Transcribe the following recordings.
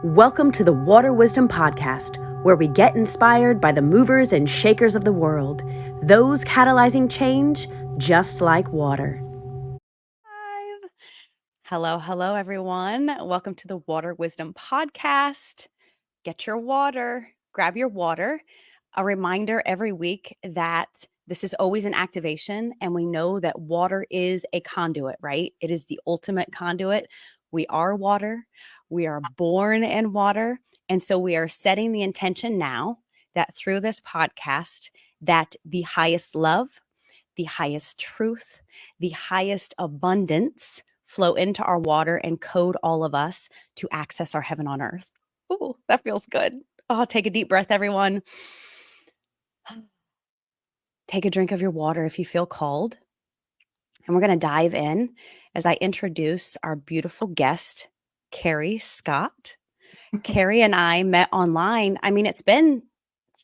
Welcome to the Water Wisdom Podcast, where we get inspired by the movers and shakers of the world, those catalyzing change just like water. Hello, everyone. Welcome to the Water Wisdom Podcast. Get your water, grab your water. A reminder every week that this is always an activation, and we know that water is a conduit, right? It is the ultimate conduit. We are water. We are born in water. And so we are setting the intention now that through this podcast, that the highest love, the highest truth, the highest abundance flow into our water and code all of us to access our heaven on earth. Ooh, that feels good. Oh, take a deep breath, everyone. Take a drink of your water if you feel called. And we're going to dive in as I introduce our beautiful guest, Kerri Scott. Kerri and I met online. I mean, it's been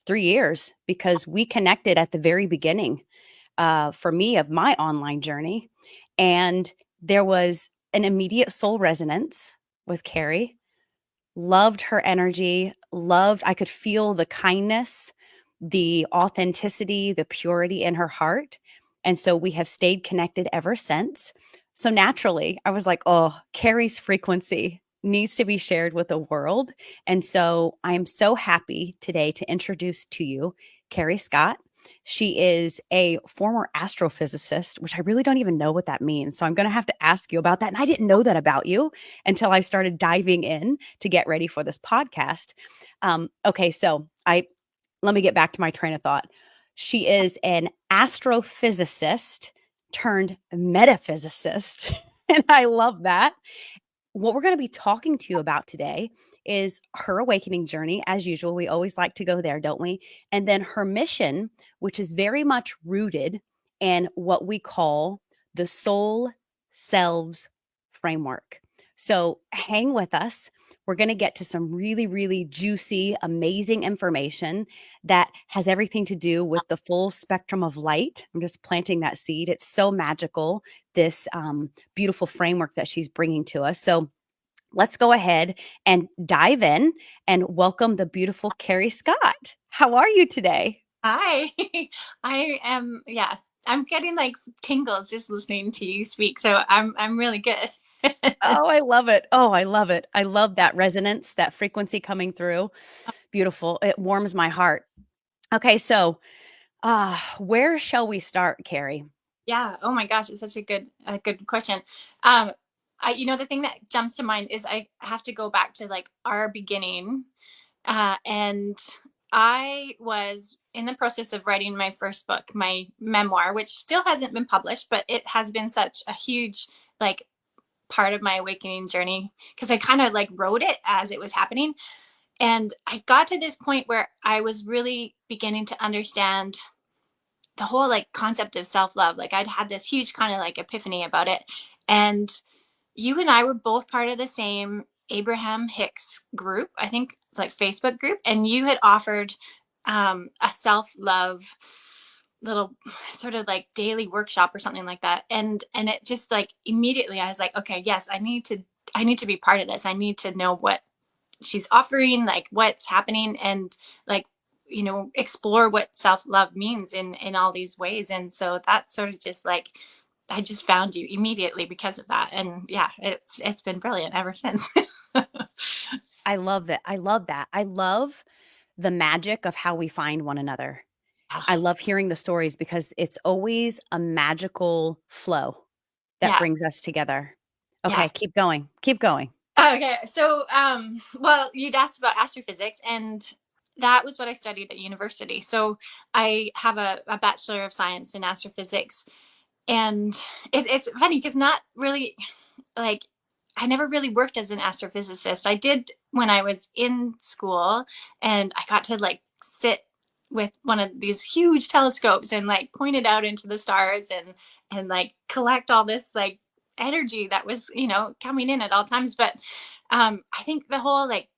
3 years because we connected at the very beginning for me of my online journey. And there was an immediate soul resonance with Kerri. Loved her energy, I could feel the kindness, the authenticity, the purity in her heart. And so we have stayed connected ever since. So naturally, I was like, oh, Kerri's frequency needs to be shared with the world. And so I am so happy today to introduce to you Kerri Scott. She is a former astrophysicist, which I really don't even know what that means. So I'm going to have to ask you about that. And I didn't know that about you until I started diving in to get ready for this podcast. Okay, so let me get back to my train of thought. She is an astrophysicist turned metaphysicist. And I love that. What we're going to be talking to you about today is her awakening journey. As usual, we always like to go there, don't we? And then her mission, which is very much rooted in what we call the Soul Selves Framework. So hang with us. We're going to get to some really, really juicy, amazing information that has everything to do with the full spectrum of light. I'm just planting that seed. It's so magical, this beautiful framework that she's bringing to us. So let's go ahead and dive in and welcome the beautiful Kerri Scott. How are you today? Hi, I am, yes, I'm getting like tingles just listening to you speak. So I'm really good. Oh, I love it. Oh, I love it. I love that resonance, that frequency coming through. Beautiful. It warms my heart. Okay, so where shall we start, Kerri? Yeah. Oh my gosh, it's such a good question. The thing that jumps to mind is I have to go back to like our beginning. And I was in the process of writing my first book, my memoir, which still hasn't been published, but it has been such a huge, like, part of my awakening journey because I kind of like wrote it as it was happening. And I got to this point where I was really beginning to understand the whole like concept of self-love. Like I'd had this huge kind of like epiphany about it. And you and I were both part of the same Abraham Hicks group, I think, like Facebook group, and you had offered a self-love little sort of like daily workshop or something like that. And it just like immediately I was like, okay, yes, I need to be part of this. I need to know what she's offering, like what's happening, and like explore what self-love means in all these ways. And so that sort of just like I just found you immediately because of that. And yeah, it's been brilliant ever since. I love it. I love that. I love the magic of how we find one another. I love hearing the stories because it's always a magical flow that Yeah. brings us together. Yeah. Okay, keep going. Keep going. Okay. So well, you'd asked about astrophysics, and that was what I studied at university. So I have a bachelor of science in astrophysics. And it's funny because not really, like, I never really worked as an astrophysicist. I did when I was in school, and I got to like sit with one of these huge telescopes and like point it out into the stars and like collect all this like energy that was coming in at all times. But I think the whole like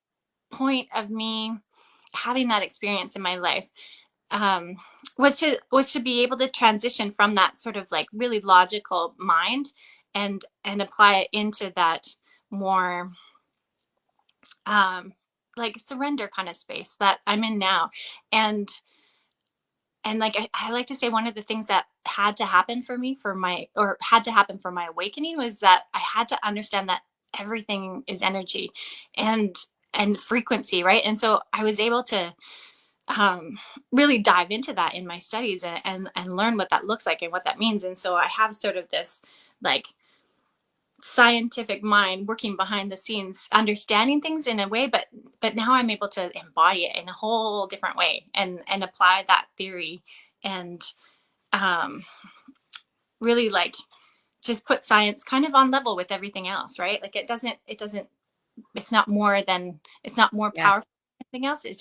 point of me having that experience in my life was to be able to transition from that sort of like really logical mind and apply it into that more um, like surrender kind of space that I'm in now. And like I like to say, one of the things that had to happen for me for my or had to happen for my awakening was that I had to understand that everything is energy and frequency, right? And so I was able to really dive into that in my studies and learn what that looks like and what that means. And so I have sort of this like scientific mind working behind the scenes understanding things in a way, but now I'm able to embody it in a whole different way and apply that theory and um really like just put science kind of on level with everything else, right? Like it doesn't it's not more Yeah. powerful than anything else. It's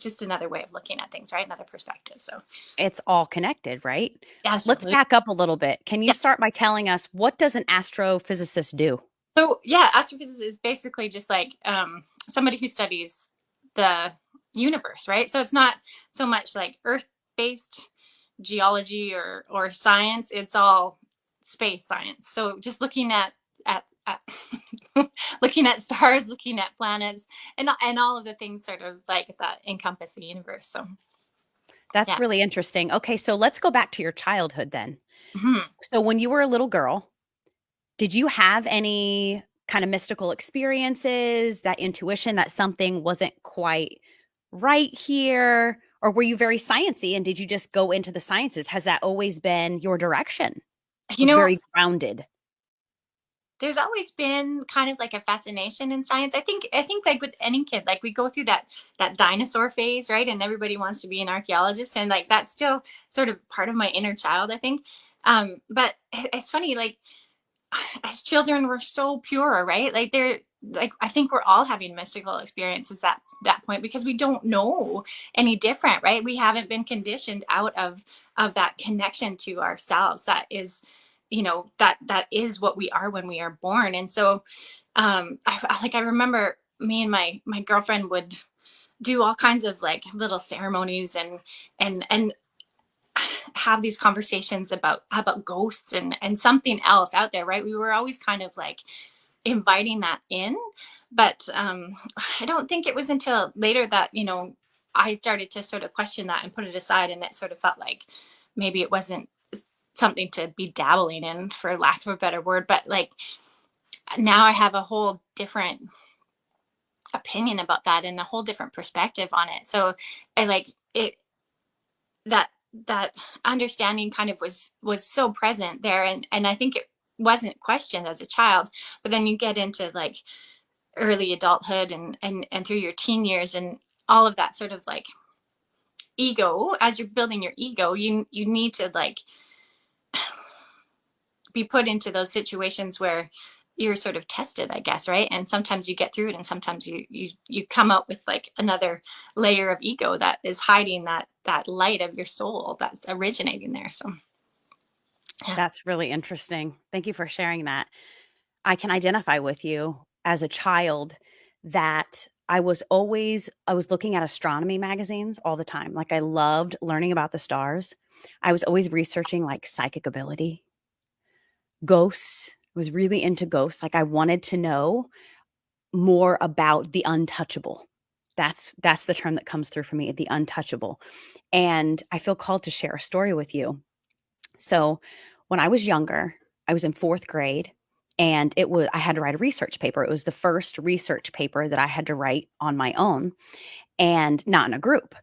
just another way of looking at things, right? Another perspective. So It's all connected, right? Let's absolutely. back up a little bit. Can you Yeah. start by telling us, what does an astrophysicist do? So yeah, astrophysics is basically just like somebody who studies the universe, right? So it's not so much like Earth-based geology or science. It's all space science. So just looking at looking at stars, looking at planets, and all of the things sort of like that encompass the universe. So That's yeah. really interesting. Okay, so let's go back to your childhood then. Mhm. So when you were a little girl, did you have any kind of mystical experiences, that intuition that something wasn't quite right here? Or were you very sciencey and did you just go into the sciences? Has that always been your direction? You Was know, very grounded. there's always been kind of like a fascination in science. I think like with any kid, like we go through that dinosaur phase, right? And everybody wants to be an archaeologist, and like that's still sort of part of my inner child, I think. But it's funny, like as children we're so pure, right? Like they're like I think we're all having mystical experiences at that point because we don't know any different, right? We haven't been conditioned out of that connection to ourselves that is, that is what we are when we are born. And so I remember me and my girlfriend would do all kinds of like little ceremonies and have these conversations about ghosts and something else out there, right? We were always kind of like inviting that in, but I don't think it was until later that I started to sort of question that and put it aside, and it sort of felt like maybe it wasn't something to be dabbling in, for lack of a better word. But like now I have a whole different opinion about that and a whole different perspective on it. So I like it that that understanding kind of was so present there, and I think it wasn't questioned as a child. But then you get into like early adulthood and through your teen years and all of that sort of like ego. As you're building your ego, you need to like be put into those situations where you're sort of tested, I guess, right? And sometimes you get through it, and sometimes you come out with like another layer of ego that is hiding that light of your soul that's originating there. So yeah. That's really interesting. Thank you for sharing that. I can identify with you as a child that I was looking at astronomy magazines all the time. Like I loved learning about the stars. I was always researching like psychic ability, ghosts. I was really into ghosts. Like I wanted to know more about the untouchable. That's the term that comes through for me, the untouchable. And I feel called to share a story with you. So, when I was younger, I was in 4th grade and I had to write a research paper. It was the first research paper that I had to write on my own and not in a group.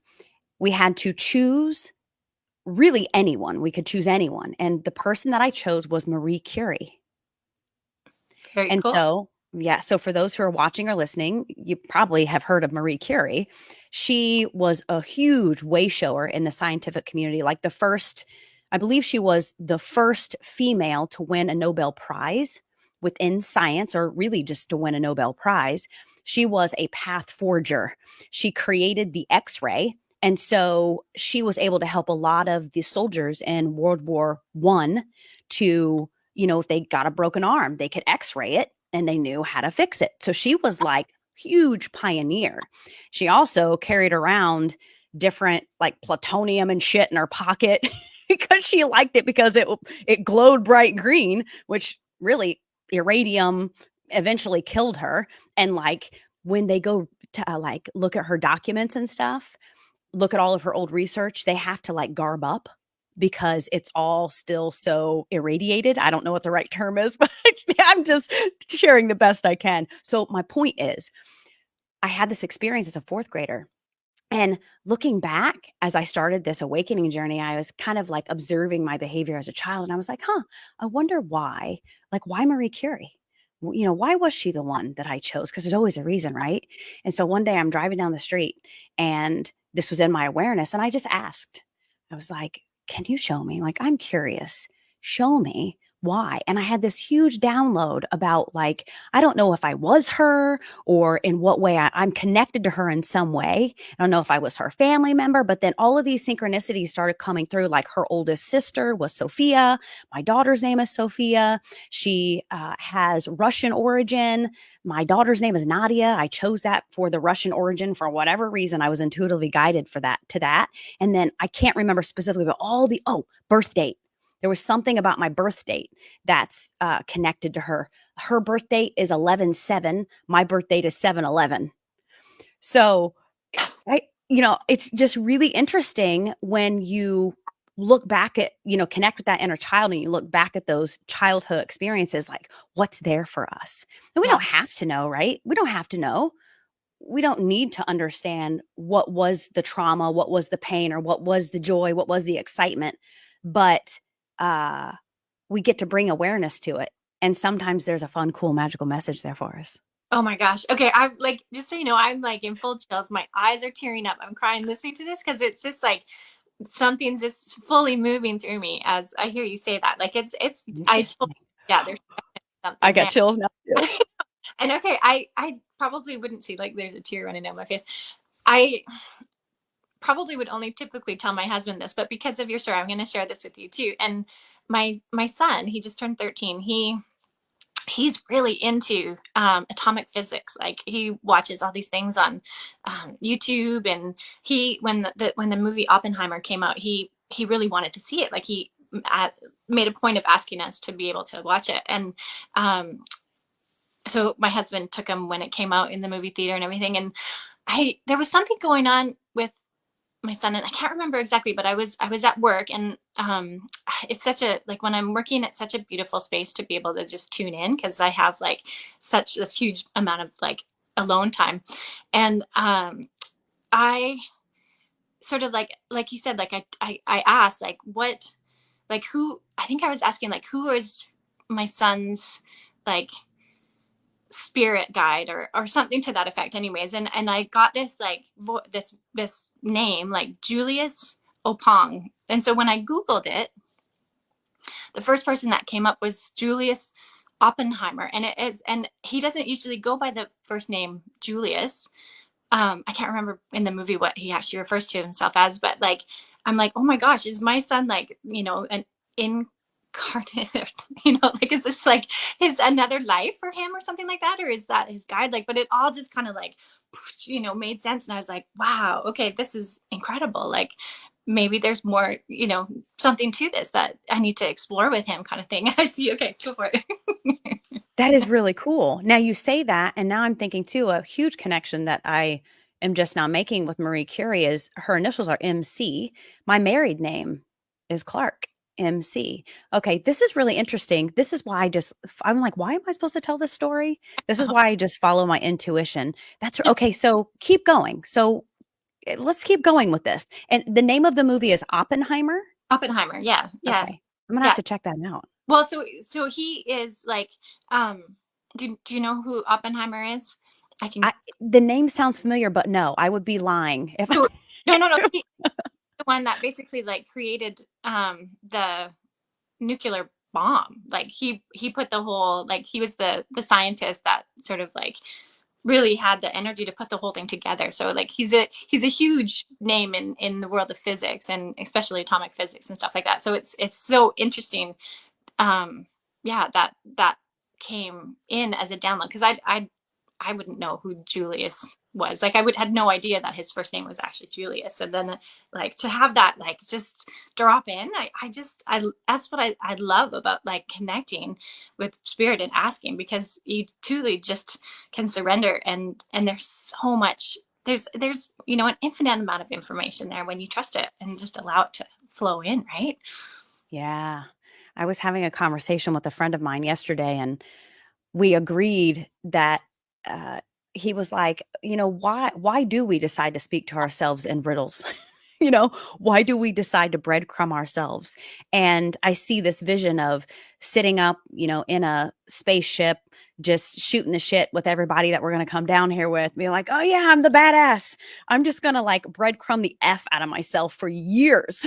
We had to choose really anyone. We could choose anyone. And the person that I chose was Marie Curie. Very And cool. so, yeah, so for those who are watching or listening, you probably have heard of Marie Curie. She was a huge way shower in the scientific community, like the first, I believe she was the first female to win a Nobel Prize within science, or really just to win a Nobel Prize. She was a path forger. She created the X-ray. And so she was able to help a lot of the soldiers in World War I to, if they got a broken arm, they could x-ray it and they knew how to fix it. So she was like huge pioneer. She also carried around different like plutonium and shit in her pocket because she liked it because it glowed bright green, which really irradium eventually killed her. And like when they go to like look at her documents and stuff, look at all of her old research, they have to like garb up because it's all still so irradiated. I don't know what the right term is, but I'm just sharing the best I can. So my point is, I had this experience as a fourth grader. And looking back, as I started this awakening journey, I was kind of like observing my behavior as a child. And I was like, huh, I wonder why, like, why Marie Curie? You know, why was she the one that I chose? Because there's always a reason, right? And so one day I'm driving down the street and this was in my awareness. And I just asked, I was like, can you show me? Like, I'm curious. Show me why. And I had this huge download about, like, I don't know if I was her or in what way I'm connected to her in some way. I don't know if I was her family member, but then all of these synchronicities started coming through. Like, her oldest sister was Sophia. My daughter's name is Sophia. She has Russian origin. My daughter's name is Nadia. I chose that for the Russian origin for whatever reason. I was intuitively guided for that to that. And then I can't remember specifically, but all the, birth date. There was something about my birth date that's connected to her. Her birth date is 11/7. My birth date is 7/11. So, it's just really interesting when you look back at, connect with that inner child and you look back at those childhood experiences, like what's there for us. And we Yeah. don't have to know, right? We don't have to know. We don't need to understand what was the trauma, what was the pain, or what was the joy, what was the excitement. But uh, we get to bring awareness to it. And sometimes there's a fun, cool, magical message there for us. Oh my gosh. Okay. I'm like, just so you know, I'm like in full chills. My eyes are tearing up. I'm crying listening to this because it's just like something's just fully moving through me as I hear you say that. Like Interesting. yeah, there's I something got there. chills now too. And okay, I probably wouldn't see like there's a tear running down my face. I probably would only typically tell my husband this, but because of your story, I'm going to share this with you too. And my son, he just turned 13. He's really into atomic physics. Like he watches all these things on YouTube, and when the movie Oppenheimer came out, he really wanted to see it. Like he made a point of asking us to be able to watch it, and so my husband took him when it came out in the movie theater and everything. And there was something going on with my son, and I can't remember exactly, but I was at work, and it's such a, like, when I'm working, it's such a beautiful space to be able to just tune in because I have like such this huge amount of like alone time. And I sort of like you said, like I asked like what, like who, I think I was asking like who is my son's like spirit guide or something to that effect anyways. And I got this like this name like Julius Opong. And so when I googled it, the first person that came up was Julius Oppenheimer. And it is, and he doesn't usually go by the first name Julius. I can't remember in the movie what he actually refers to himself as, but like I'm like, oh my gosh, is my son like, an incarnate, like is this like his another life for him or something like that? Or is that his guide? Like, but it all just kind of like, made sense. And I was like, wow, okay, this is incredible. Like maybe there's more, something to this that I need to explore with him, kind of thing. I see. Okay, go for it. That is really cool. Now you say that, and now I'm thinking too, a huge connection that I am just now making with Marie Curie is her initials are MC. My married name is Clark, MC. Okay, this is really interesting. This is why I'm like, why am I supposed to tell this story? This is why I just follow my intuition. That's okay. So keep going. So let's keep going with this. And the name of the movie is Oppenheimer. Oppenheimer. Yeah. Yeah. Okay, I'm gonna have Yeah. to check that out. Well, so he is like, do you know who Oppenheimer is? I can. The name sounds familiar, but no, I would be lying if I. So, no. He's the one that basically like created the nuclear bomb. Like he put the whole, like he was the scientist that sort of like really had the energy to put the whole thing together. So like he's a huge name in the world of physics, and especially atomic physics and stuff like that. So it's so interesting. Yeah, that came in as a download because I I wouldn't know who Julius was. Like I would had no idea that his first name was actually Julius. And then like to have that like just drop in, I that's what I love about like connecting with spirit and asking, because you truly just can surrender, and there's so much, there's an infinite amount of information there when you trust it and just allow it to flow in, right? Yeah. I was having a conversation with a friend of mine yesterday, and we agreed that uh, he was like, why do we decide to speak to ourselves in riddles? Why do we decide to breadcrumb ourselves? And I see this vision of sitting up, in a spaceship, just shooting the shit with everybody that we're going to come down here with, being like, oh yeah, I'm the badass. I'm just going to like breadcrumb the F out of myself for years.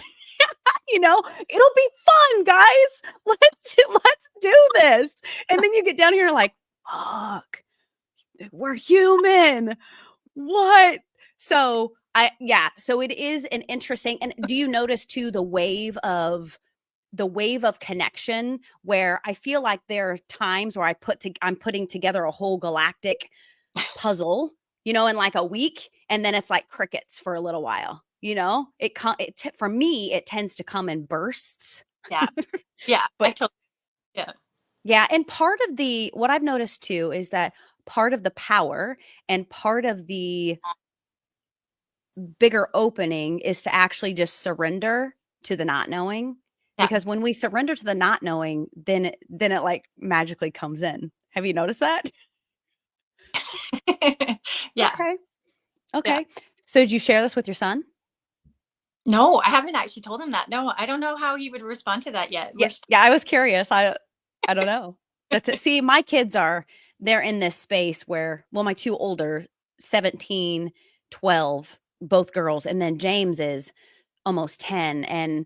It'll be fun, guys. Let's do this. And then you get down here like, fuck, we're human. What? So so it is an interesting. And do you notice too the wave of connection, where I feel like there are times where I'm putting together a whole galactic puzzle, in like a week, and then it's like crickets for a little while. For me, it tends to come in bursts. Yeah. Yeah. I But totally, yeah. yeah, and part of what I've noticed too is that part of the power and part of the bigger opening is to actually just surrender to the not knowing. Yeah. Because when we surrender to the not knowing, then it like magically comes in. Have you noticed that? Yeah. Okay. Yeah. Okay. So did you share this with your son? No, I haven't actually told him that. No, I don't know how he would respond to that yet. Yeah. Yeah, I was curious. I don't know. That's it. See, my kids they're in this space where, well, my two older, 17, 12, both girls, and then James is almost 10. And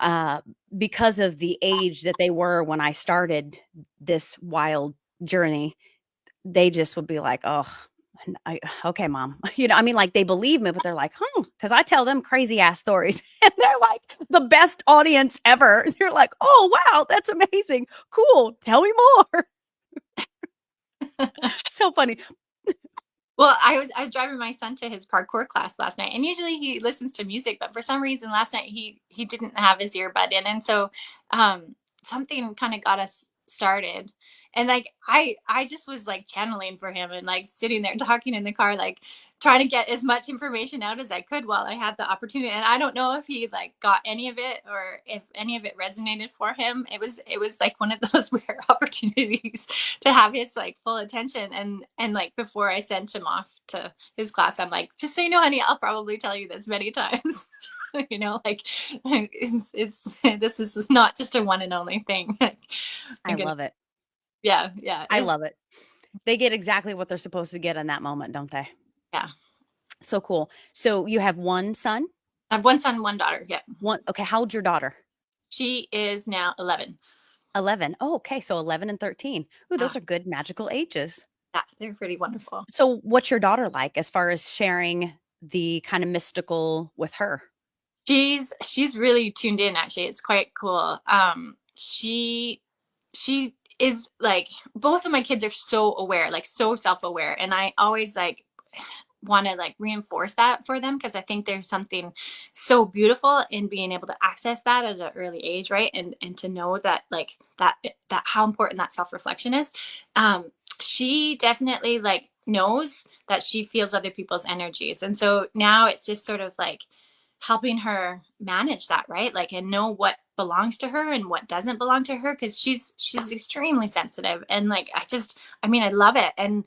uh because of the age that they were when I started this wild journey, they just would be like, oh, okay, mom. I mean, like they believe me, but they're like, because I tell them crazy ass stories and they're like the best audience ever. They're like, oh, wow, that's amazing. Cool. Tell me more. So funny. Well, I was driving my son to his parkour class last night, and usually he listens to music, but for some reason last night he didn't have his earbud in, and so something kind of got us started, and like I just was like channeling for him and like sitting there talking in the car, like trying to get as much information out as I could while I had the opportunity. And I don't know if he like got any of it or if any of it resonated for him. It was like one of those rare opportunities to have his like full attention. And like before I sent him off to his class, I'm like, just so you know, honey, I'll probably tell you this many times. Like it's this is not just a one and only thing. I love it. Yeah, yeah. I love it. They get exactly what they're supposed to get in that moment, don't they? Yeah. So cool. So you have one son? I have one son, one daughter. Yeah. One. Okay. How old's your daughter? She is now 11. 11. Oh, okay. So 11 and 13. Ooh, Yeah. those are good magical ages. Yeah, they're pretty wonderful. So what's your daughter like as far as sharing the kind of mystical with her? She's really tuned in, actually. It's quite cool. She is like, both of my kids are so aware, like so self-aware, and I always like want to like reinforce that for them, because I think there's something so beautiful in being able to access that at an early age, right? And to know that like that how important that self-reflection is. She definitely like knows that she feels other people's energies, and so now it's just sort of like helping her manage that, right? Like, and know what belongs to her and what doesn't belong to her, because she's extremely sensitive. And like I mean, I love it. And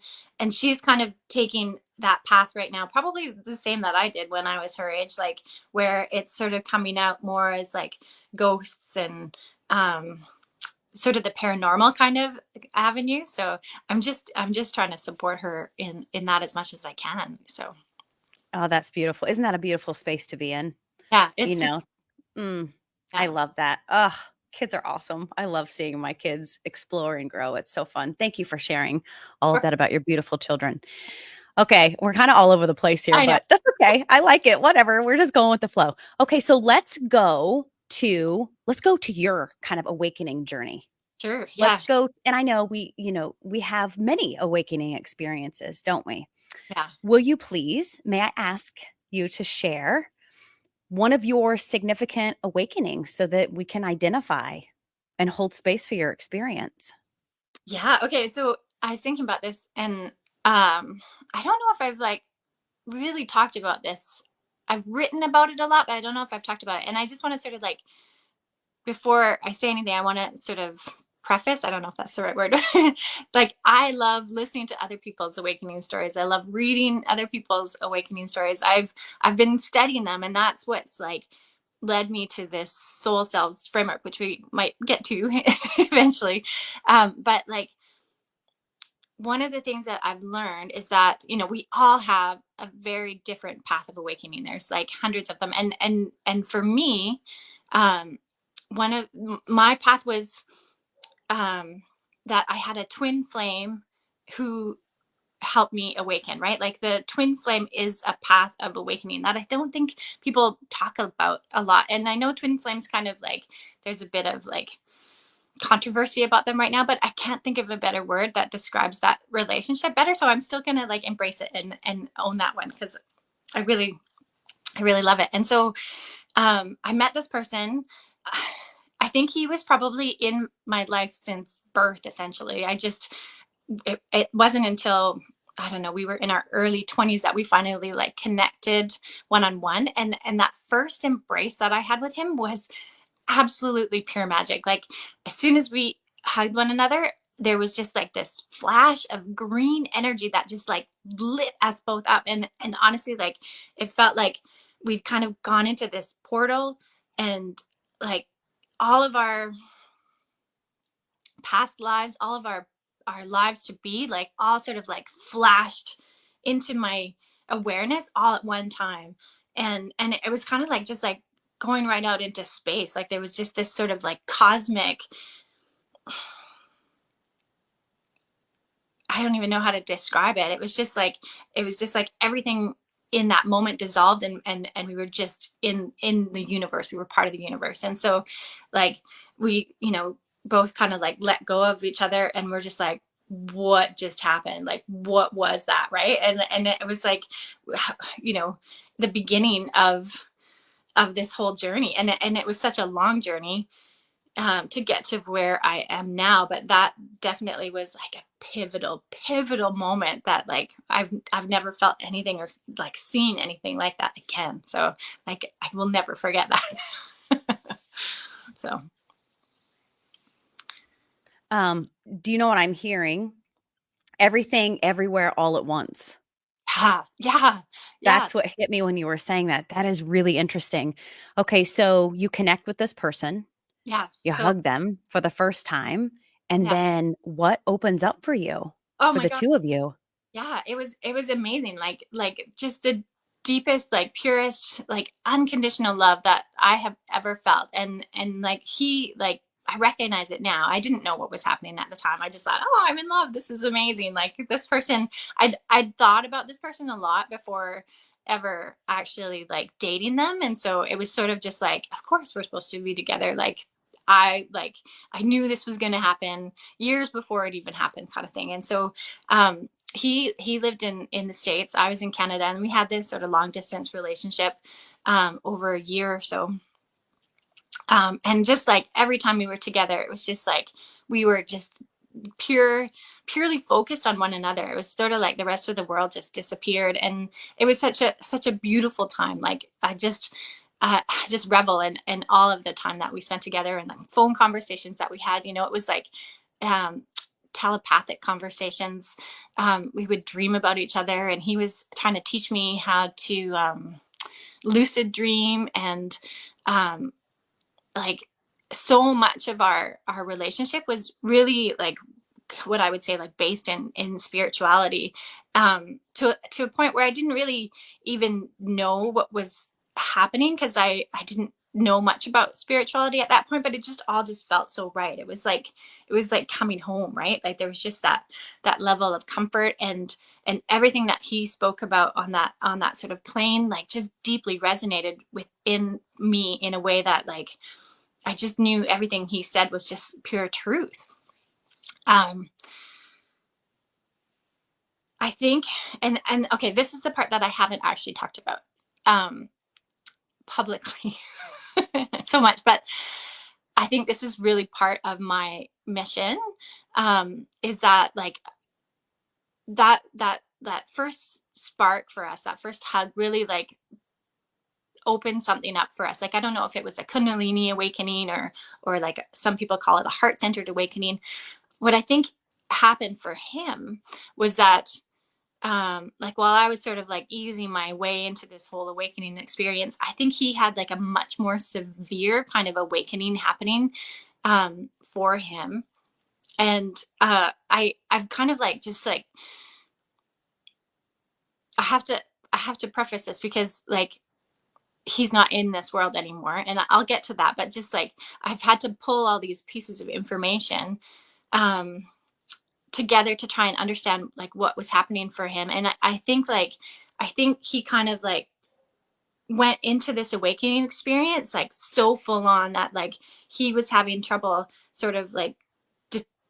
she's kind of taking that path right now, probably the same that I did when I was her age, like where it's sort of coming out more as like ghosts and sort of the paranormal kind of avenue. So I'm just trying to support her in that as much as I can. So Oh, that's beautiful. Isn't that a beautiful space to be in? yeah, You it's know, mm, I yeah. love that. Oh, kids are awesome. I love seeing my kids explore and grow. It's so fun. Thank you for sharing all of that about your beautiful children. Okay, we're kind of all over the place here, I know. but that's okay. I like it. Whatever. We're just going with the flow. Okay, so let's go to your kind of awakening journey. Sure. Let's Yeah. go. And I know we have many awakening experiences, don't we? Yeah. Will you please, may I ask you to share one of your significant awakenings so that we can identify and hold space for your experience? Yeah. Okay. So I was thinking about this, and I don't know if I've like really talked about this. I've written about it a lot, but I don't know if I've talked about it. And I just want to sort of like, before I say anything, I want to sort of preface, I don't know if that's the right word. Like, I love listening to other people's awakening stories. I love reading other people's awakening stories. I've been studying them, and that's what's like led me to this Soul Selves framework, which we might get to eventually. But like, one of the things that I've learned is that, we all have a very different path of awakening. There's like hundreds of them. And for me, um, one of my path was, that I had a twin flame who helped me awaken, right? Like, the twin flame is a path of awakening that I don't think people talk about a lot. And I know twin flames kind of like, there's a bit of like controversy about them right now, but I can't think of a better word that describes that relationship better. So I'm still gonna like embrace it and own that one, because I really, I really love it. And so I met this person. I think he was probably in my life since birth, essentially. It wasn't until, I don't know, we were in our early 20s that we finally like connected one on one. And that first embrace that I had with him was absolutely pure magic. Like, as soon as we hugged one another, there was just like this flash of green energy that just like lit us both up. And honestly, like, it felt like we'd kind of gone into this portal, and like all of our past lives, all of our lives to be, like, all sort of like flashed into my awareness all at one time. And it was kind of like just like going right out into space. Like, there was just this sort of like cosmic, I don't even know how to describe it. It was just like everything in that moment dissolved, and we were just in the universe. We were part of the universe. And so, like, we, both kind of like let go of each other, and we're just like, what just happened? Like, what was that, right? And it was like, you know, the beginning of this whole journey. And it was such a long journey, to get to where I am now. But that definitely was like a pivotal moment that, like, I've never felt anything or like seen anything like that again. So, like, I will never forget that. So Do you know what I'm hearing? Everything, everywhere, all at once. yeah, yeah, yeah, That's what hit me when you were saying that. That is really interesting. Okay, so you connect with this person, yeah. you So hug them for the first time, and yeah. then what opens up for you, Oh for my the god. 2 of you? Yeah, it was amazing. Like just the deepest, like purest, like unconditional love that I have ever felt. And like, he, like, I recognize it now. I didn't know what was happening at the time. I just thought, "Oh, I'm in love. This is amazing." Like, this person, I'd thought about this person a lot before ever actually like dating them. And so it was sort of just like, of course we're supposed to be together. Like I knew this was going to happen years before it even happened, kind of thing. And so he lived in the States, I was in Canada, and we had this sort of long distance relationship, over a year or so. And just like every time we were together, it was just like we were just purely focused on one another. It was sort of like the rest of the world just disappeared. And it was such a beautiful time. Like, I just revel in all of the time that we spent together, and the phone conversations that we had. It was like, um, telepathic conversations. We would dream about each other, and he was trying to teach me how to, lucid dream. And um, like, so much of our relationship was really like what I would say, like, based in spirituality, to a point where I didn't really even know what was happening, because I didn't know much about spirituality at that point. But it just all just felt so right. It was like coming home, right? Like, there was just that level of comfort, and everything that he spoke about on that sort of plane, like, just deeply resonated within me in a way that, like, I just knew everything he said was just pure truth. Um, I think, and okay, this is the part that I haven't actually talked about um, publicly so much, but I think this is really part of my mission. Is that like that first spark for us, that first hug, really like opened something up for us. Like I don't know if it was a Kundalini awakening or like some people call it a heart-centered awakening. What I think happened for him was that like while I was sort of like easing my way into this whole awakening experience, I think he had like a much more severe kind of awakening happening for him. And I've kind of like just like I have to preface this because like he's not in this world anymore, and I'll get to that, but just like I've had to pull all these pieces of information um together to try and understand like what was happening for him. And I think like I think he kind of like went into this awakening experience like so full on that like he was having trouble sort of like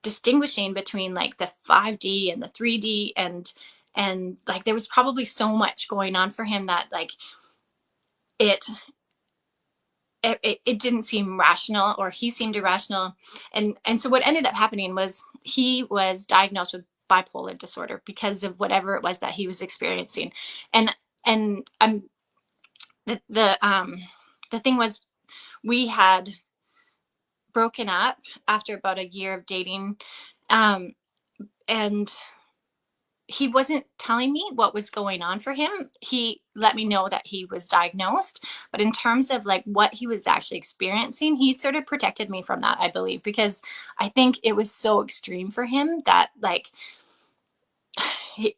distinguishing between like the 5D and the 3D, and like there was probably so much going on for him that like it it didn't seem rational, or he seemed irrational. And so what ended up happening was he was diagnosed with bipolar disorder because of whatever it was that he was experiencing. And the thing was, we had broken up after about a year of dating, um and he wasn't telling me what was going on for him. He let me know that he was diagnosed, but in terms of like what he was actually experiencing, he sort of protected me from that, I believe, because I think it was so extreme for him that like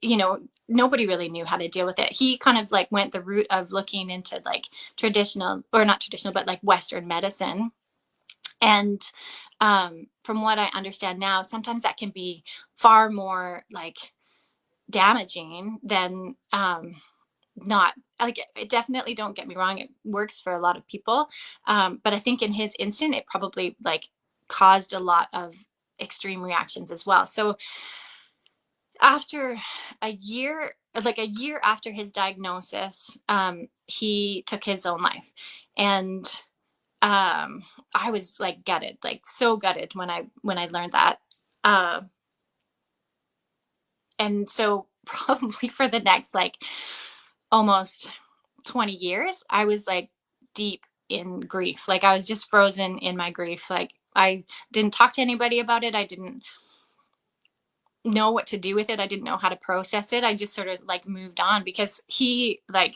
you know, nobody really knew how to deal with it. He kind of like went the route of looking into like traditional, or not traditional, but like Western medicine. And from what I understand now, sometimes that can be far more like damaging than not like it. Definitely, don't get me wrong, it works for a lot of people, but I think in his instant it probably like caused a lot of extreme reactions as well. So after a year, like a year after his diagnosis, he took his own life. And I was like gutted, like so gutted when I learned that. uh and so probably for the next like almost 20 years, I was like deep in grief. Like I was just frozen in my grief. Like I didn't talk to anybody about it. I didn't know what to do with it. I didn't know how to process it. I just sort of like moved on because he like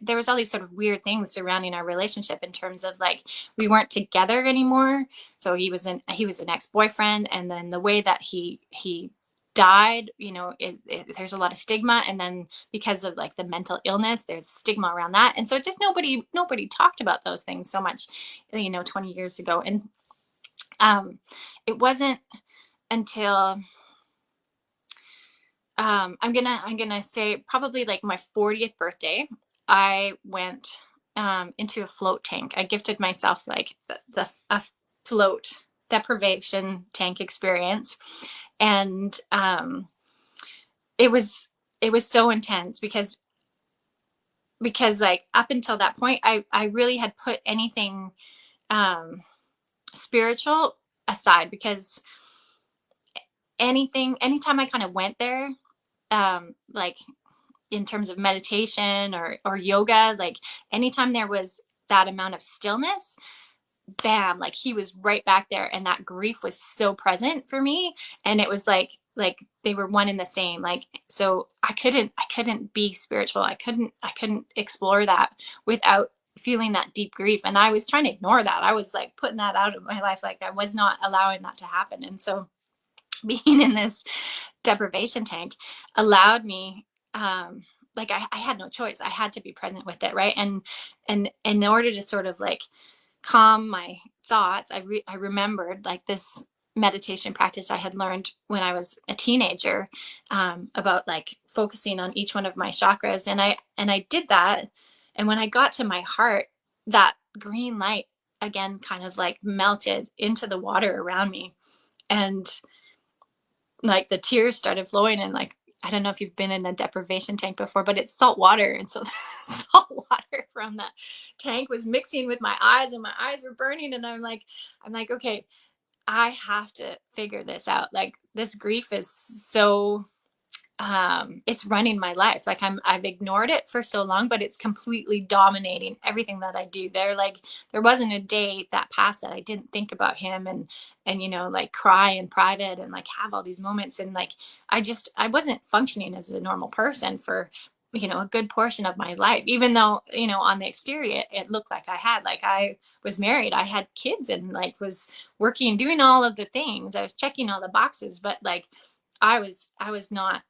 there was all these sort of weird things surrounding our relationship in terms of like we weren't together anymore. So he was an ex-boyfriend, and then the way that he died, you know, there's a lot of stigma, and then because of like the mental illness, there's stigma around that. And so just nobody talked about those things so much, you know, 20 years ago. And it wasn't until I'm gonna say probably like my 40th birthday, I went into a float tank. I gifted myself like a float deprivation tank experience, and it was so intense because like up until that point, I really had put anything um, spiritual aside, because anytime I kind of went there, like in terms of meditation or yoga, like anytime there was that amount of stillness, bam, like he was right back there, and that grief was so present for me. And it was like they were one and the same. Like so I couldn't be spiritual. I couldn't explore that without feeling that deep grief. And I was trying to ignore that. I was like putting that out of my life. Like I was not allowing that to happen. And so being in this deprivation tank allowed me, like I had no choice. I had to be present with it, right? And in order to sort of like calm my thoughts, I remembered like this meditation practice I had learned when I was a teenager, about like focusing on each one of my chakras. And I did that, and when I got to my heart, that green light again kind of like melted into the water around me. And like the tears started flowing, and like, I don't know if you've been in a deprivation tank before, but it's salt water. And so salt water from the tank was mixing with my eyes, and my eyes were burning. And I'm like, okay, I have to figure this out. Like, this grief is so it's running my life. Like, I've ignored it for so long, but it's completely dominating everything that I do. There wasn't a day that passed that I didn't think about him, and like cry in private, and like have all these moments. And like, I wasn't functioning as a normal person for a good portion of my life, even though on the exterior it looked like I was married, I had kids, and like was working, doing all of the things, I was checking all the boxes. But like, I was not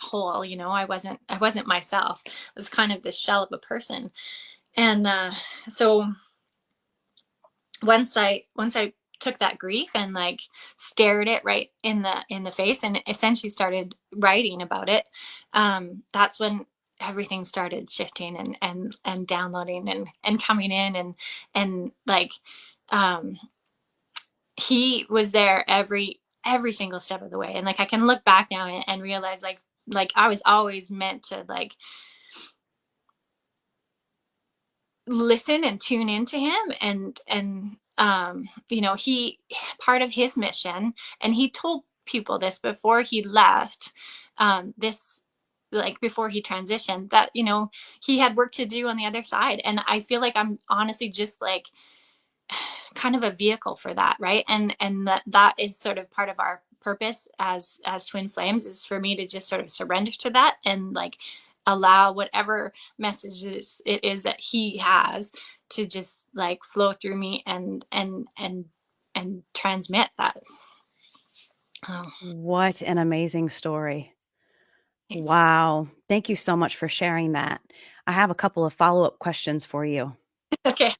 whole. I wasn't myself. I was kind of this shell of a person. And so once I took that grief and like stared it right in the face, and essentially started writing about it, that's when everything started shifting, and downloading, and coming in, and like, um he was there every single step of the way. And like, I can look back now, and realize like I was always meant to like listen and tune into him. And he, part of his mission, and he told people this before he left, this, like before he transitioned, that he had work to do on the other side. And I feel like I'm honestly just like kind of a vehicle for that, right? And that is sort of part of our purpose as twin flames, is for me to just sort of surrender to that, and like allow whatever messages it is that he has to just like flow through me, and transmit that. Oh, What an amazing story. thanks. Wow. Thank you so much for sharing that. I have a couple of follow-up questions for you. Okay.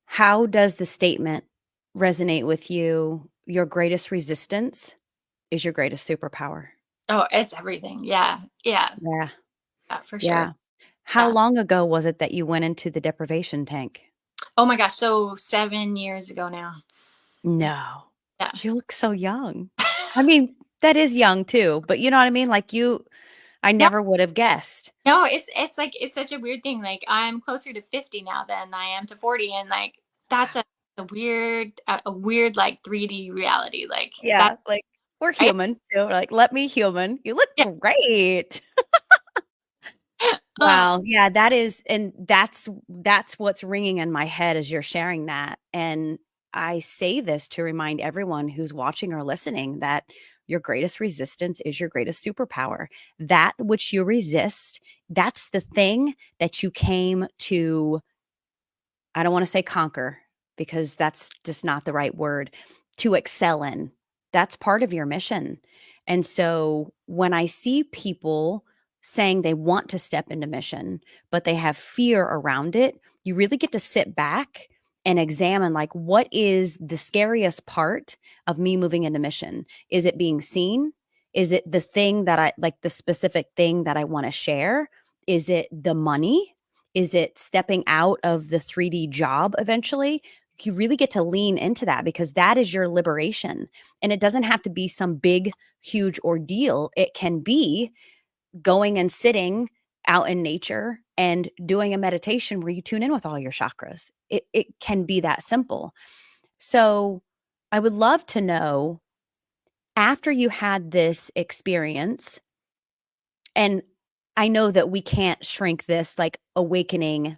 How does the statement resonate with you? Your greatest resistance is your greatest superpower. Oh, it's everything. Yeah. Yeah. Yeah. Yeah, for sure. Yeah. How Yeah. long ago was it that you went into the deprivation tank? Oh my gosh, so 7 years ago now. Yeah. No. Yeah. You look so young. I mean, that is young too, but you know what I mean? Like I No, never would have guessed. no, it's like, it's such a weird thing. Like, I'm closer to 50 now than I am to 40, and like, that's a weird like 3D reality. Like that, Yeah, like, we're right? human too, like, let me human. You look Yeah. great. Uh, Wow, yeah, that is and that's what's ringing in my head as you're sharing that, and I say this to remind everyone who's watching or listening that your greatest resistance is your greatest superpower. That which you resist, that's the thing that you came to I don't wanna say conquer because that's just not the right word, to excel in. That's part of your mission. And so when I see people saying they want to step into mission, but they have fear around it, you really get to sit back and examine like what is the scariest part of me moving into mission? Is it being seen? Is it the thing that I like the specific thing that I want to share? Is it the money? Is it stepping out of the 3D job eventually? You really get to lean into that because that is your liberation. And it doesn't have to be some big, huge ordeal. It can be going and sitting out in nature and doing a meditation where you tune in with all your chakras. It can be that simple. So I would love to know after you had this experience, and I know that we can't shrink this like awakening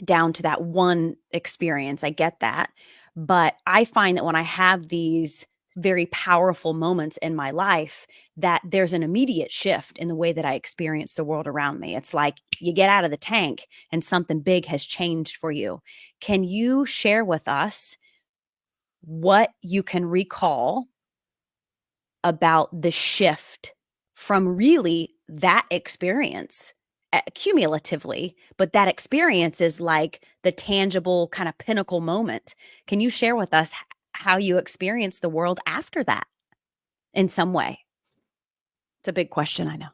down to that one experience. I get that. But I find that when I have these very powerful moments in my life, that there's an immediate shift in the way that I experience the world around me. It's like you get out of the tank and something big has changed for you. Can you share with us what you can recall about the shift from really that experience cumulatively, but that experience is like the tangible kind of pinnacle moment. Can you share with us how you experienced the world after that in some way? It's a big question, I know.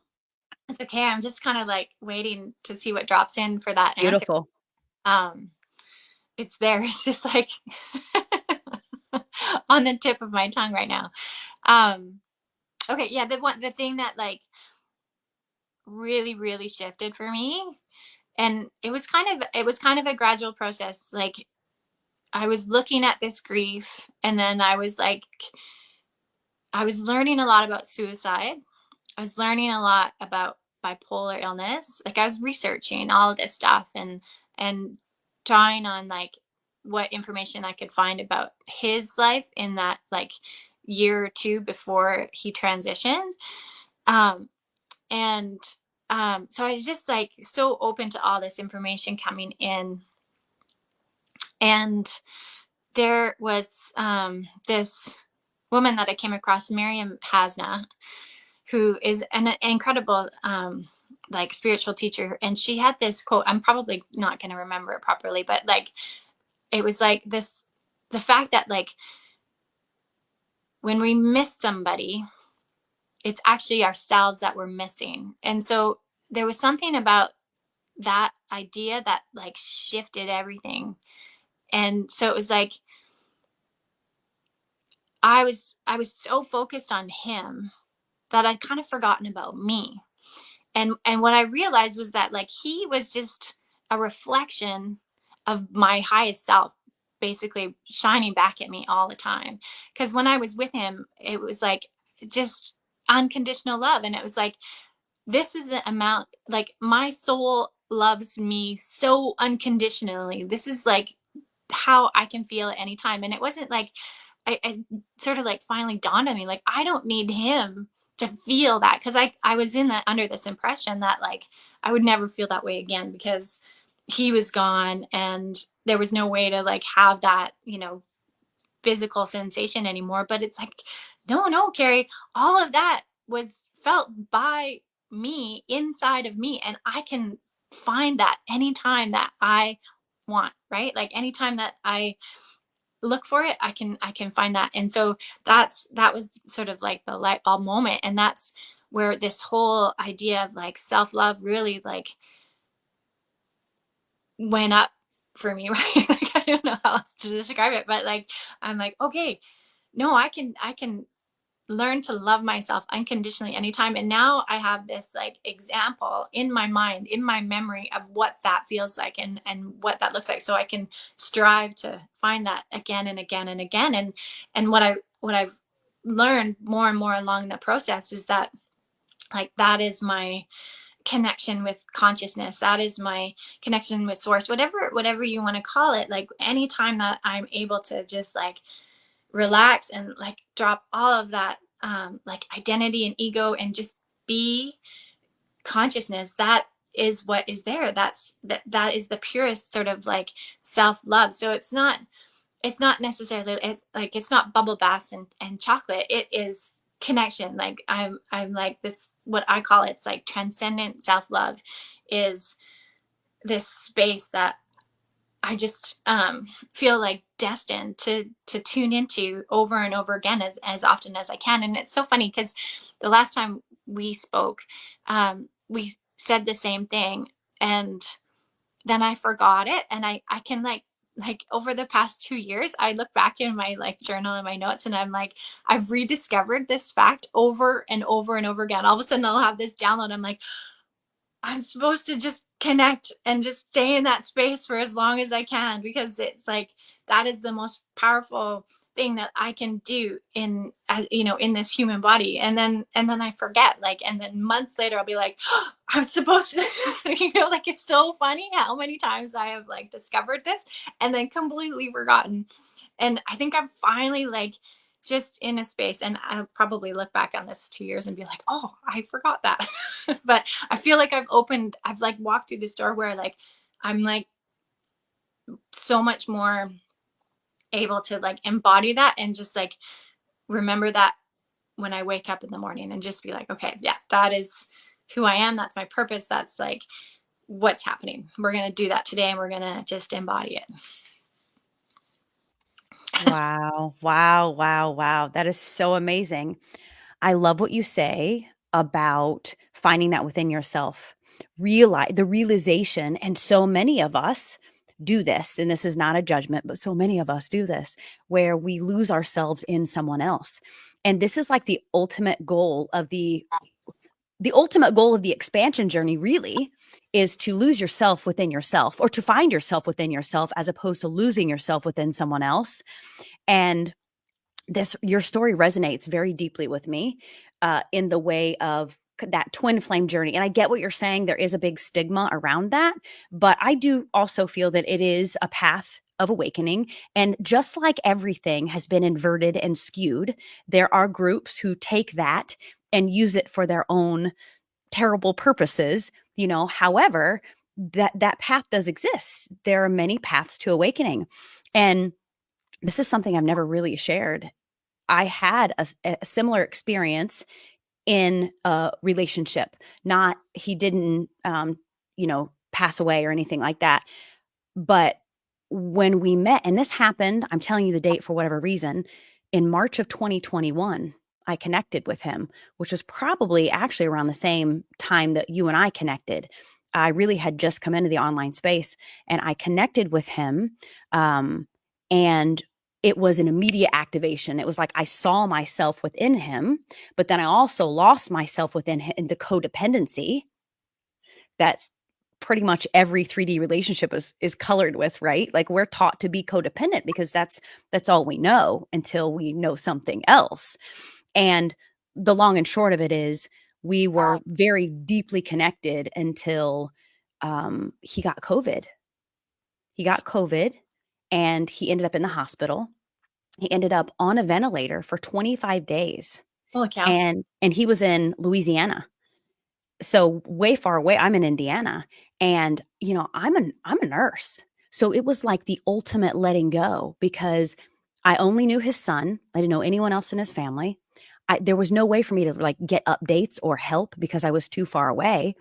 it's okay. I'm just kind of like waiting to see what drops in for that answer. Beautiful. Um, it's there. It's just like on the tip of my tongue right now. Um, okay, yeah, the thing that like really really shifted for me, and it was kind of a gradual process. Like I was looking at this grief, and then I was learning a lot about suicide. I was learning a lot about bipolar illness. Like I was researching all of this stuff and drawing on like what information I could find about his life in that like year or two before he transitioned. Um, and so I was just like so open to all this information coming in. And there was this woman that I came across, Miriam Hasna, who is an incredible like spiritual teacher, and she had this quote. I'm probably not going to remember it properly, but like it was like this: the fact that like when we miss somebody, it's actually ourselves that we're missing. And so there was something about that idea that like shifted everything. And so it was like I was so focused on him that I'd kind of forgotten about me. And what I realized was that like he was just a reflection of my highest self, basically shining back at me all the time. Because when I was with him, it was like just unconditional love. And it was like, this is the amount, like my soul loves me so unconditionally. This is like how I can feel at any time. And it wasn't like I sort of like finally dawned on me, like I don't need him to feel that, because I was in that under this impression that like I would never feel that way again because he was gone and there was no way to like have that, physical sensation anymore. But it's like, no, Kerri, all of that was felt by me inside of me, and I can find that anytime that I want, right? Like anytime that I look for it, I can find that. And so that was sort of like the light bulb moment, and that's where this whole idea of like self-love really like went up for me, right? Like I don't know how else to describe it, but like I'm like, okay, no, I can learn to love myself unconditionally anytime. And now I have this like example in my mind, in my memory of what that feels like and what that looks like. So I can strive to find that again and again and again. And what I've learned more and more along the process is that like that is my connection with consciousness. That is my connection with source, whatever you want to call it. Like anytime that I'm able to just like relax and like drop all of that like identity and ego and just be consciousness, that is what is there. That is the purest sort of like self-love. So it's not necessarily, it's like it's not bubble baths and chocolate. It is connection. Like I'm like this, what I call it's like transcendent self-love is this space that I just feel like destined to tune into over and over again as often as I can. And it's so funny because the last time we spoke, we said the same thing, and then I forgot it, and I can like over the past 2 years, I look back in my like journal and my notes, and I'm like, I've rediscovered this fact over and over and over again. All of a sudden, I'll have this download. I'm like, I'm supposed to just connect and just stay in that space for as long as I can, because it's like that is the most powerful thing that I can do in in this human body. And then I forget, like, and then months later I'll be like, oh, I'm supposed to like it's so funny how many times I have like discovered this and then completely forgotten. And I think I'm finally like just in a space, and I'll probably look back on this 2 years and be like, oh, I forgot that. But I feel like I've like walked through this door where like I'm like so much more able to like embody that and just like remember that when I wake up in the morning, and just be like, okay, yeah, that is who I am. That's my purpose. That's like what's happening. We're going to do that today, and we're going to just embody it. Wow. Wow. Wow. Wow. That is so amazing. I love what you say about finding that within yourself. The realization, and so many of us do this, and this is not a judgment, but so many of us do this, where we lose ourselves in someone else. And this is like the ultimate goal of the ultimate goal of the expansion journey, really, is to lose yourself within yourself, or to find yourself within yourself, as opposed to losing yourself within someone else. And your story resonates very deeply with me, in the way of that twin flame journey. And I get what you're saying. There is a big stigma around that, but I do also feel that it is a path of awakening. And just like everything has been inverted and skewed, there are groups who take that and use it for their own terrible purposes. However, that path does exist. There are many paths to awakening. And this is something I've never really shared. I had a similar experience in a relationship. Not, he didn't, pass away or anything like that. But when we met, and this happened, I'm telling you the date for whatever reason, in March of 2021, I connected with him, which was probably actually around the same time that you and I connected. I really had just come into the online space, and I connected with him. And it was an immediate activation. It was like I saw myself within him, but then I also lost myself within him, in the codependency that's pretty much every 3D relationship is colored with, right? Like, we're taught to be codependent because that's all we know until we know something else. And the long and short of it is, we were very deeply connected until he got COVID. He got COVID, and he ended up in the hospital. He ended up on a ventilator for 25 days. Holy cow. And he was in Louisiana. So way far away. I'm in Indiana, and I'm a nurse. So it was like the ultimate letting go, because I only knew his son. I didn't know anyone else in his family. There was no way for me to like get updates or help because I was too far away.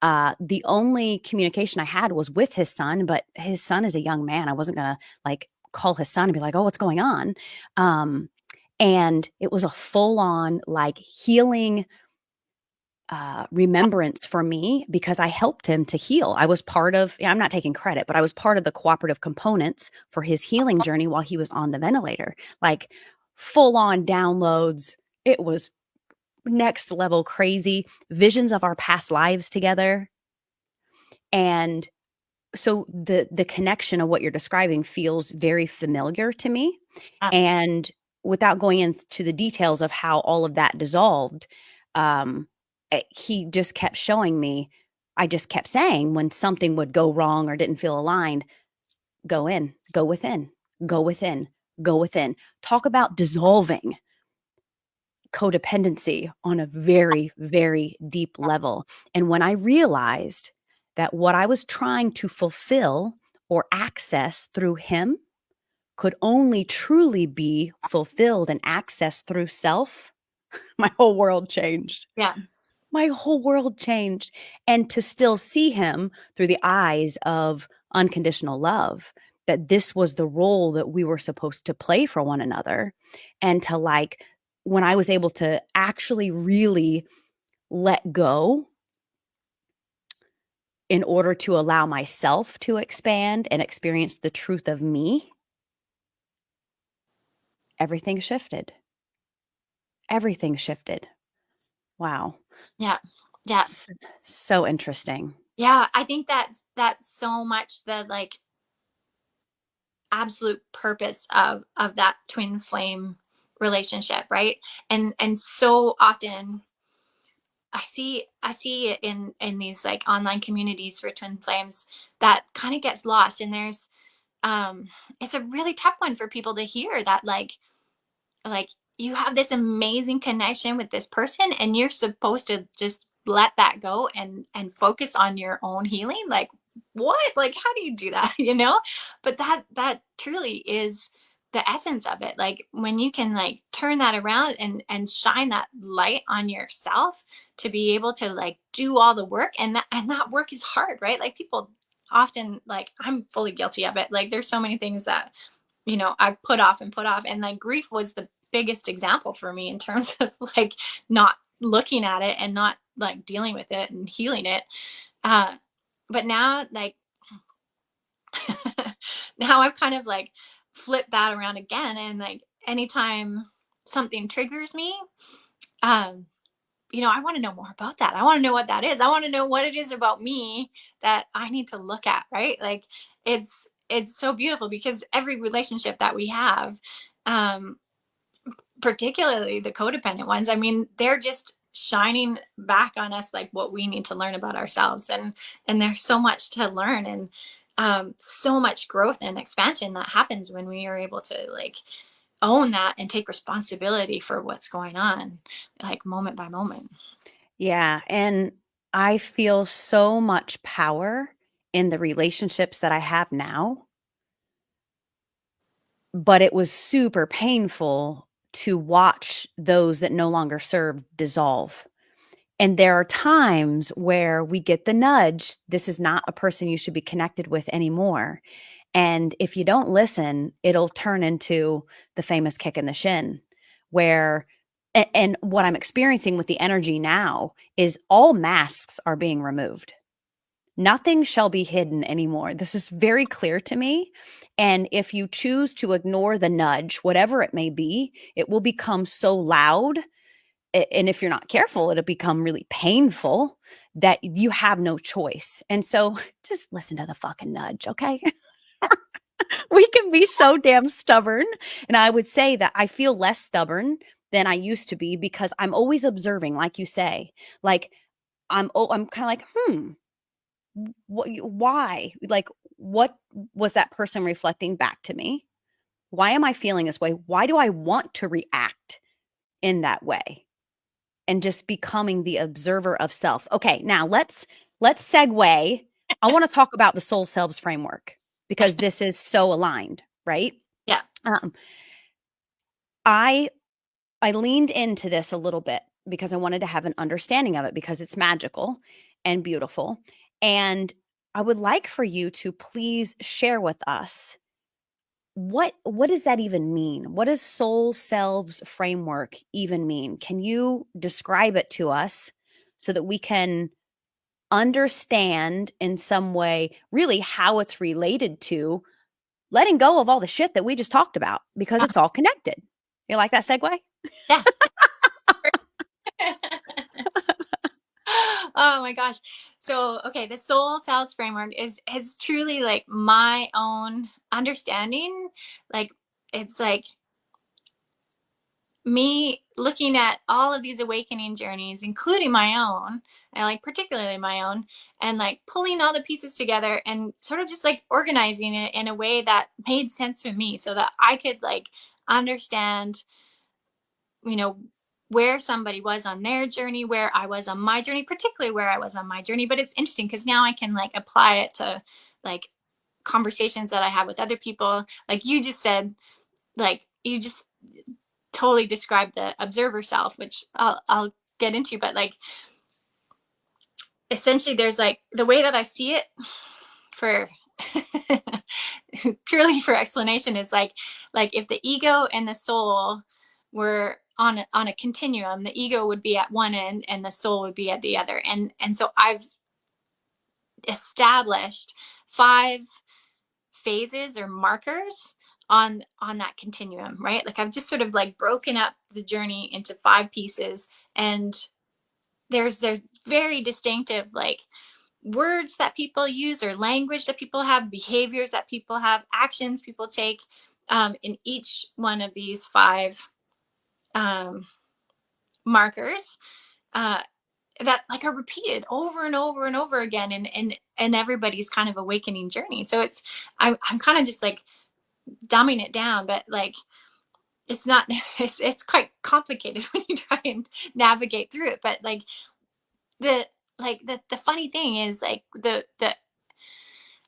The only communication I had was with his son, but his son is a young man. I wasn't gonna like call his son and be like, "Oh, what's going on?" And it was a full on like healing remembrance for me, because I helped him to heal. I was part of, I'm not taking credit, but I was part of the cooperative components for his healing journey while he was on the ventilator. Like, full on downloads. It was next level crazy visions of our past lives together. And so the connection of what you're describing feels very familiar to me. Yeah. And without going into the details of how all of that dissolved, he just kept showing me. I just kept saying, when something would go wrong or didn't feel aligned, go in, go within, go within, go within. Talk about dissolving codependency on a very, very deep level. And when I realized that what I was trying to fulfill or access through him could only truly be fulfilled and accessed through self, my whole world changed. Yeah. My whole world changed. And to still see him through the eyes of unconditional love, that this was the role that we were supposed to play for one another. And to like, when I was able to actually really let go in order to allow myself to expand and experience the truth of me, everything shifted. Everything shifted. Wow. Yeah. Yeah. So interesting. Yeah. I think that's so much the like absolute purpose of that twin flame relationship, right? And so often I see it in these like online communities for twin flames that kind of gets lost. And there's it's a really tough one for people to hear that like you have this amazing connection with this person and you're supposed to just let that go and focus on your own healing. Like, what? Like, how do you do that? But that truly is the essence of it. Like, when you can like turn that around and shine that light on yourself to be able to like do all the work. And that work is hard, right? Like, people often, like, I'm fully guilty of it. Like, there's so many things that I've put off and put off. And like, grief was the biggest example for me in terms of like not looking at it and not like dealing with it and healing it. But now, like, now I've kind of like flipped that around again. And like anytime something triggers me, um, I want to know more about that. I want to know what that is. I want to know what it is about me that I need to look at, right? Like it's so beautiful because every relationship that we have, um, particularly the codependent ones, I mean, they're just shining back on us like what we need to learn about ourselves. And there's so much to learn, and so much growth and expansion that happens when we are able to like own that and take responsibility for what's going on, like moment by moment. Yeah. And I feel so much power in the relationships that I have now, but it was super painful to watch those that no longer serve dissolve. And there are times where we get the nudge, this is not a person you should be connected with anymore. And if you don't listen, it'll turn into the famous kick in the shin, where, and what I'm experiencing with the energy now is all masks are being removed. Nothing shall be hidden anymore. This is very clear to me. And if you choose to ignore the nudge, whatever it may be, it will become so loud. And if you're not careful, it'll become really painful that you have no choice. And so just listen to the fucking nudge, okay? We can be so damn stubborn. And I would say that I feel less stubborn than I used to be because I'm always observing, like you say. Like I'm kind of like, why? Like, what was that person reflecting back to me? Why am I feeling this way? Why do I want to react in that way? And just becoming the observer of self. Okay, now let's segue. I want to talk about the Soul Selves Framework because this is so aligned, right? Yeah. Um, I I leaned into this a little bit because I wanted to have an understanding of it because it's magical and beautiful. And I would like for you to please share with us what does that even mean? What does Soul Selves Framework even mean? Can you describe it to us so that we can understand in some way really how it's related to letting go of all the shit that we just talked about because it's all connected. You like that segue? Yeah. Oh my gosh. So, okay, the Soul Selves Framework is truly like my own understanding. Like it's like me looking at all of these awakening journeys, including my own, and like particularly my own, and like pulling all the pieces together and sort of just like organizing it in a way that made sense for me so that I could like understand, you know, where somebody was on their journey, where I was on my journey, particularly where I was on my journey. But it's interesting because now I can like apply it to like conversations that I have with other people. Like you just said, like you just totally described the observer self, which I'll get into, but like essentially there's like the way that I see it for purely for explanation is like if the ego and the soul were on a continuum, the ego would be at one end and the soul would be at the other. And so I've established 5 phases or markers on that continuum, right? Like I've just sort of like broken up the journey into 5 pieces, and there's very distinctive like words that people use or language that people have, behaviors that people have, actions people take, in each one of these 5 um, markers, uh, that like are repeated over and over and over again and everybody's kind of awakening journey. So it's I'm kind of just like dumbing it down, but like it's not it's quite complicated when you try and navigate through it. But the the funny thing is like the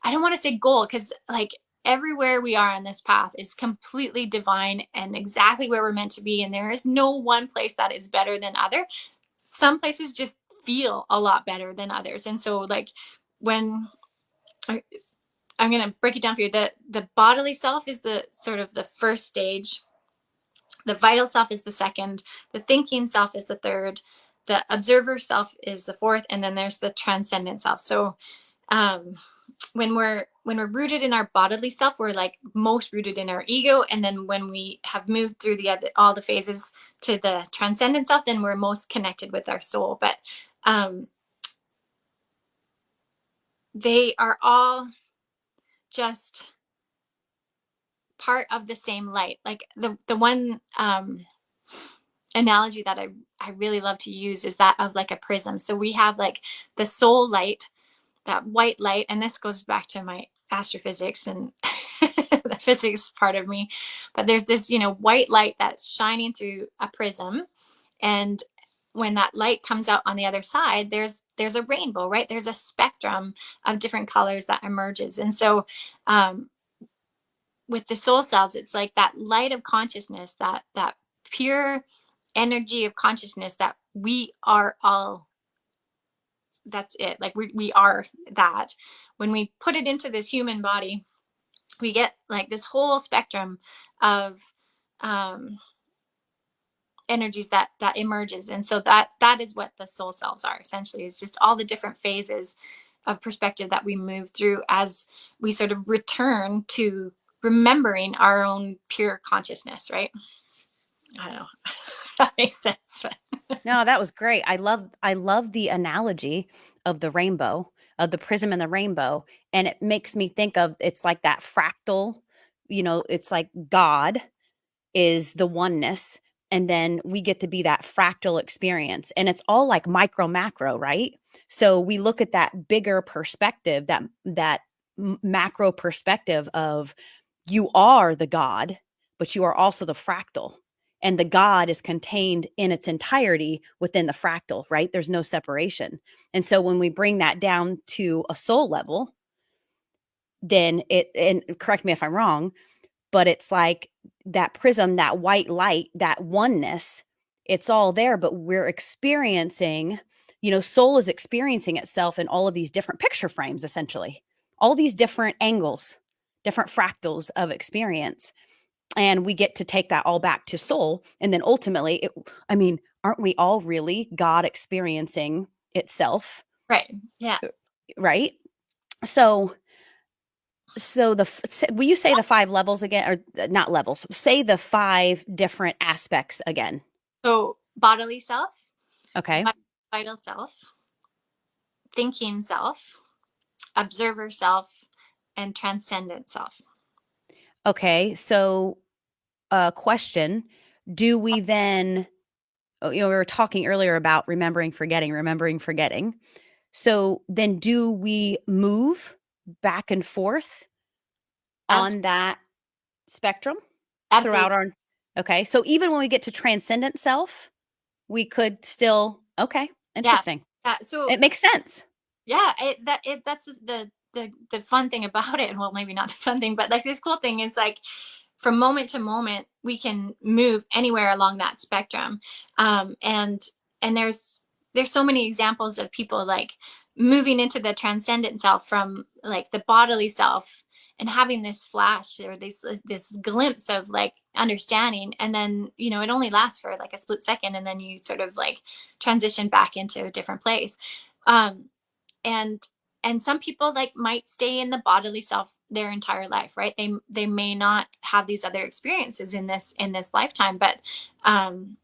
I don't want to say goal because like everywhere we are on this path is completely divine and exactly where we're meant to be, and there is no one place that is better than other. Some places just feel a lot better than others. And so like when I, I'm going to break it down for you, the bodily self is the sort of the first stage, the vital self is the second, the thinking self is the third, the observer self is the fourth, and then there's the transcendent self. So um when we're rooted in our bodily self, we're like most rooted in our ego, and then when we have moved through all the phases to the transcendent self, then we're most connected with our soul. But they are all just part of the same light. Like the one analogy that I really love to use is that of like a prism. So we have like the soul light, that white light, and this goes back to my astrophysics and the physics part of me. But there's this, white light that's shining through a prism, and when that light comes out on the other side, there's a rainbow, right? There's a spectrum of different colors that emerges. And so with the soul selves, it's like that light of consciousness, that pure energy of consciousness, that we are all, that's it. Like we are that. When we put it into this human body, we get like this whole spectrum of energies that emerges. And so that is what the soul selves are, essentially, is just all the different phases of perspective that we move through as we sort of return to remembering our own pure consciousness, right? I don't know if that makes sense, but No, that was great. I love the analogy of the rainbow, of the prism and the rainbow, and it makes me think of, it's like that fractal, it's like God is the oneness, and then we get to be that fractal experience, and it's all like micro macro, right? So we look at that bigger perspective, that macro perspective of, you are the God, but you are also the fractal, and the God is contained in its entirety within the fractal, right? There's no separation. And so when we bring that down to a soul level, then and correct me if I'm wrong, but it's like that prism, that white light, that oneness, it's all there, but we're experiencing, soul is experiencing itself in all of these different picture frames, essentially, all these different angles, different fractals of experience. And we get to take that all back to soul. And then ultimately, aren't we all really God experiencing itself? right. Yeah. Right. So will you say the 5 levels again, or not levels? Say the 5 different aspects again. So bodily self, Okay. vital self, thinking self, observer self, and transcendent self. Okay. So, question: do we then? We were talking earlier about remembering, forgetting. So then, do we move back and forth Abs- on that spectrum Absolutely. throughout our? Okay. So even when we get to transcendent self, we could still. Okay. Yeah. Interesting. Yeah. So It makes sense. yeah, that's the fun thing about it. Well, maybe not the fun thing, but like this cool thing is like from moment to moment we can move anywhere along that spectrum. And there's so many examples of people like moving into the transcendent self from like the bodily self and having this flash or this glimpse of like understanding, and then it only lasts for like a split second, and then you sort of like transition back into a different place. um and and some people like might stay in the bodily self their entire life, right? They may not have these other experiences in this lifetime, but um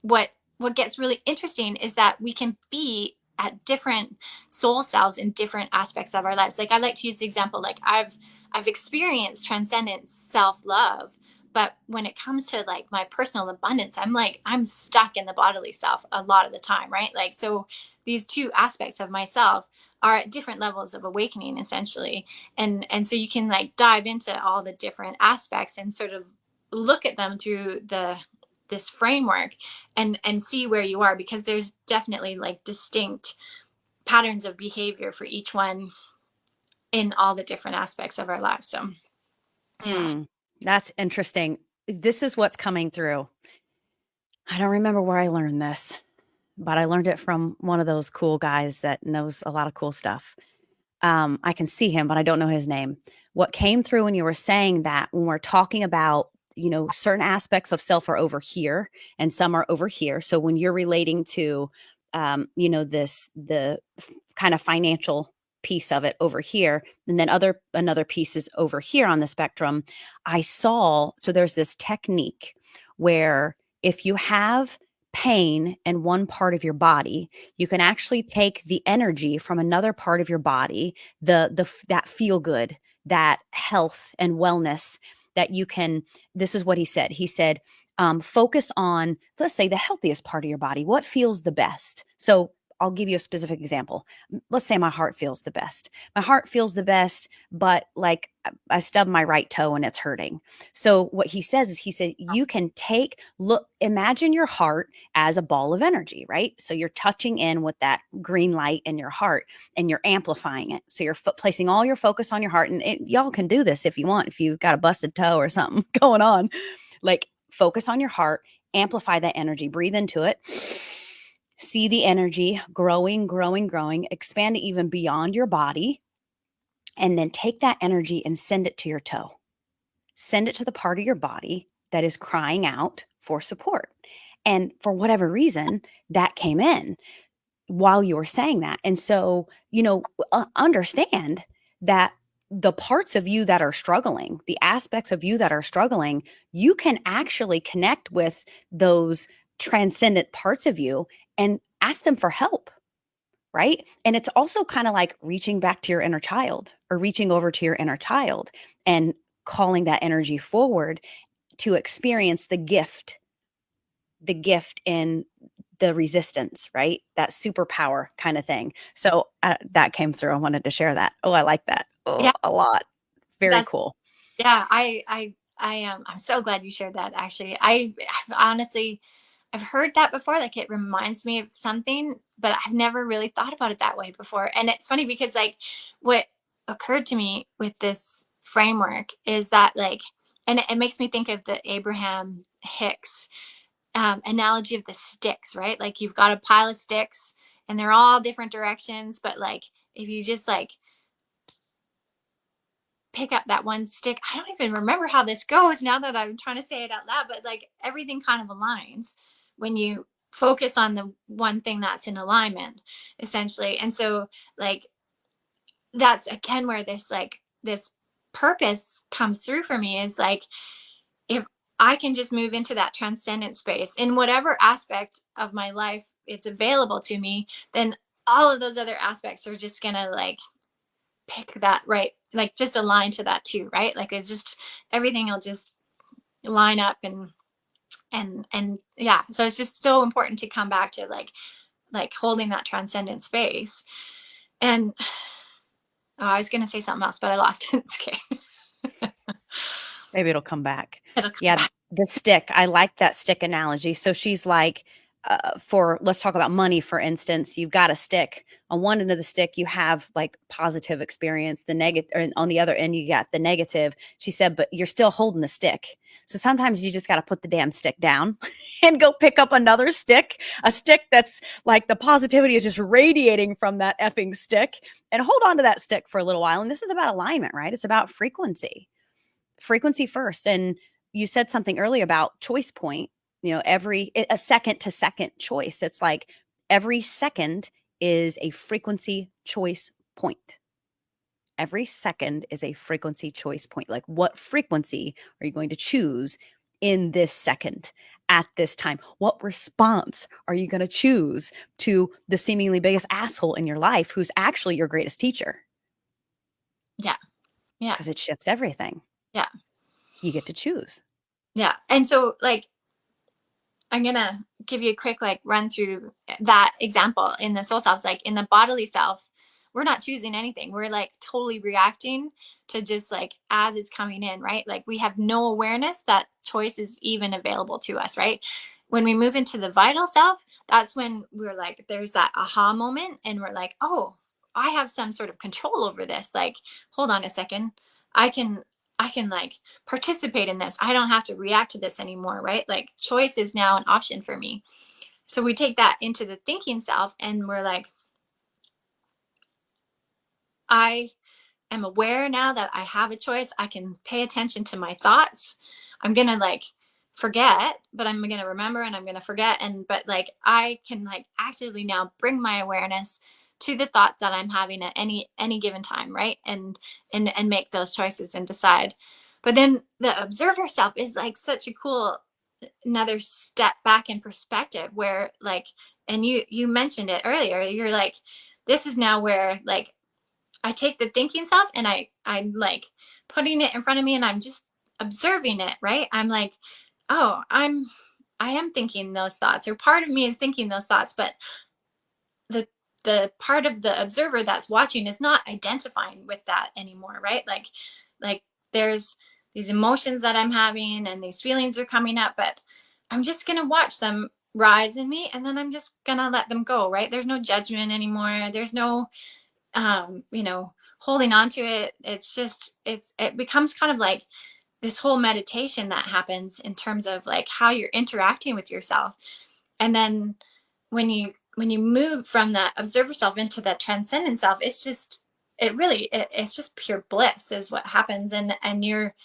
what gets really interesting is that we can be at different soul selves in different aspects of our lives. Like I like to use the example, like I've experienced transcendent self-love, but when it comes to like my personal abundance, I'm stuck in the bodily self a lot of the time, right? Like so these two aspects of myself are at different levels of awakening, essentially. And so you can like dive into all the different aspects and sort of look at them through this framework and see where you are, because there's definitely like distinct patterns of behavior for each one in all the different aspects of our lives. So yeah. That's interesting. This is what's coming through. I don't remember where I learned this, but I learned it from one of those cool guys that knows a lot of cool stuff. I can see him, but I don't know his name. What came through when you were saying that, when we're talking about, certain aspects of self are over here and some are over here. So when you're relating to, the kind of financial piece of it over here, and then another piece is over here on the spectrum. I saw, so there's this technique where if you have pain in one part of your body, you can actually take the energy from another part of your body, that feel good, that health and wellness, that you can. This is what he said. He said, focus on, let's say, the healthiest part of your body. What feels the best? So I'll give you a specific example. Let's say my heart feels the best. My heart feels the best, but like I stubbed my right toe and it's hurting. So what he says is, he said, you can imagine your heart as a ball of energy, right? So you're touching in with that green light in your heart and you're amplifying it. So you're placing all your focus on your heart. And y'all can do this if you want, if you've got a busted toe or something going on, like focus on your heart, amplify that energy, breathe into it. See the energy growing, growing, growing, expand it even beyond your body, and then take that energy and send it to your toe. Send it to the part of your body that is crying out for support. And for whatever reason, that came in while you were saying that. And so, understand that the parts of you that are struggling, the aspects of you that are struggling, you can actually connect with those transcendent parts of you and ask them for help, right? And it's also kind of like reaching back to your inner child, or reaching over to your inner child and calling that energy forward to experience the gift in the resistance, right? That superpower kind of thing. So that came through. I wanted to share that. Oh, I like that. Oh, Yeah, a lot. Very that's cool. yeah. I am. I'm so glad you shared that. Actually, I've honestly, I've heard that before. Like it reminds me of something, but I've never really thought about it that way before. And it's funny because like what occurred to me with this framework is that like, and it makes me think of the Abraham Hicks analogy of the sticks, right? Like you've got a pile of sticks and they're all different directions, but like if you just like pick up that one stick, I don't even remember how this goes now that I'm trying to say it out loud, but like everything kind of aligns when you focus on the one thing that's in alignment, essentially. And so like that's again where this purpose comes through for me, is like if I can just move into that transcendent space in whatever aspect of my life it's available to me, then all of those other aspects are just gonna like pick that right, like just align to that too, right? Like it's just everything will just line up and yeah. So it's just so important to come back to like holding that transcendent space. And oh, I was gonna say something else, but I lost it. It's okay. Maybe it'll come back. It'll come Yeah, back. the stick. I like that stick analogy. So she's like, let's talk about money, for instance. You've got a stick. On one end of the stick, you have like positive experience. The negative, or on the other end, you got the negative. She said, but you're still holding the stick. So sometimes you just got to put the damn stick down and go pick up another stick, a stick that's like the positivity is just radiating from that effing stick, and hold on to that stick for a little while. And this is about alignment, right? It's about frequency first. And you said something earlier about choice point, every a second to second choice. It's like every second is a frequency choice point. Every second is a frequency choice point. Like, what frequency are you going to choose in this second at this time? What response are you going to choose to the seemingly biggest asshole in your life, who's actually your greatest teacher? Yeah. Yeah. Because it shifts everything. Yeah. You get to choose. Yeah. And so like I'm gonna give you a quick like run through that example in the soul selves. Like in the bodily self, we're not choosing anything. We're like totally reacting to just like as it's coming in, right? Like we have no awareness that choice is even available to us, right? When we move into the vital self, that's when we're like, there's that aha moment, and we're like, oh, I have some sort of control over this. Like, hold on a second. I can I can like participate in this. I don't have to react to this anymore, right? Like choice is now an option for me. So we take that into the thinking self and we're like, I am aware now that I have a choice. I can pay attention to my thoughts. I'm going to like forget, but I'm going to remember and I'm going to forget. But like, I can like actively now bring my awareness to the thoughts that I'm having at any given time. Right. And make those choices and decide. But then the observer self is like such a cool another step back in perspective where like, and you mentioned it earlier, you're like, this is now where like I take the thinking self and I'm like putting it in front of me and I'm just observing it, right? I'm like, oh, I am thinking those thoughts, or part of me is thinking those thoughts, but the the part of the observer that's watching is not identifying with that anymore, right? Like there's these emotions that I'm having and these feelings are coming up, but I'm just gonna watch them rise in me and then I'm just gonna let them go, right? There's no judgment anymore. There's no holding on to it. It's just it becomes kind of like this whole meditation that happens in terms of like how you're interacting with yourself. And then when you move from that observer self into that transcendent self, it's just it's just pure bliss is what happens. And you're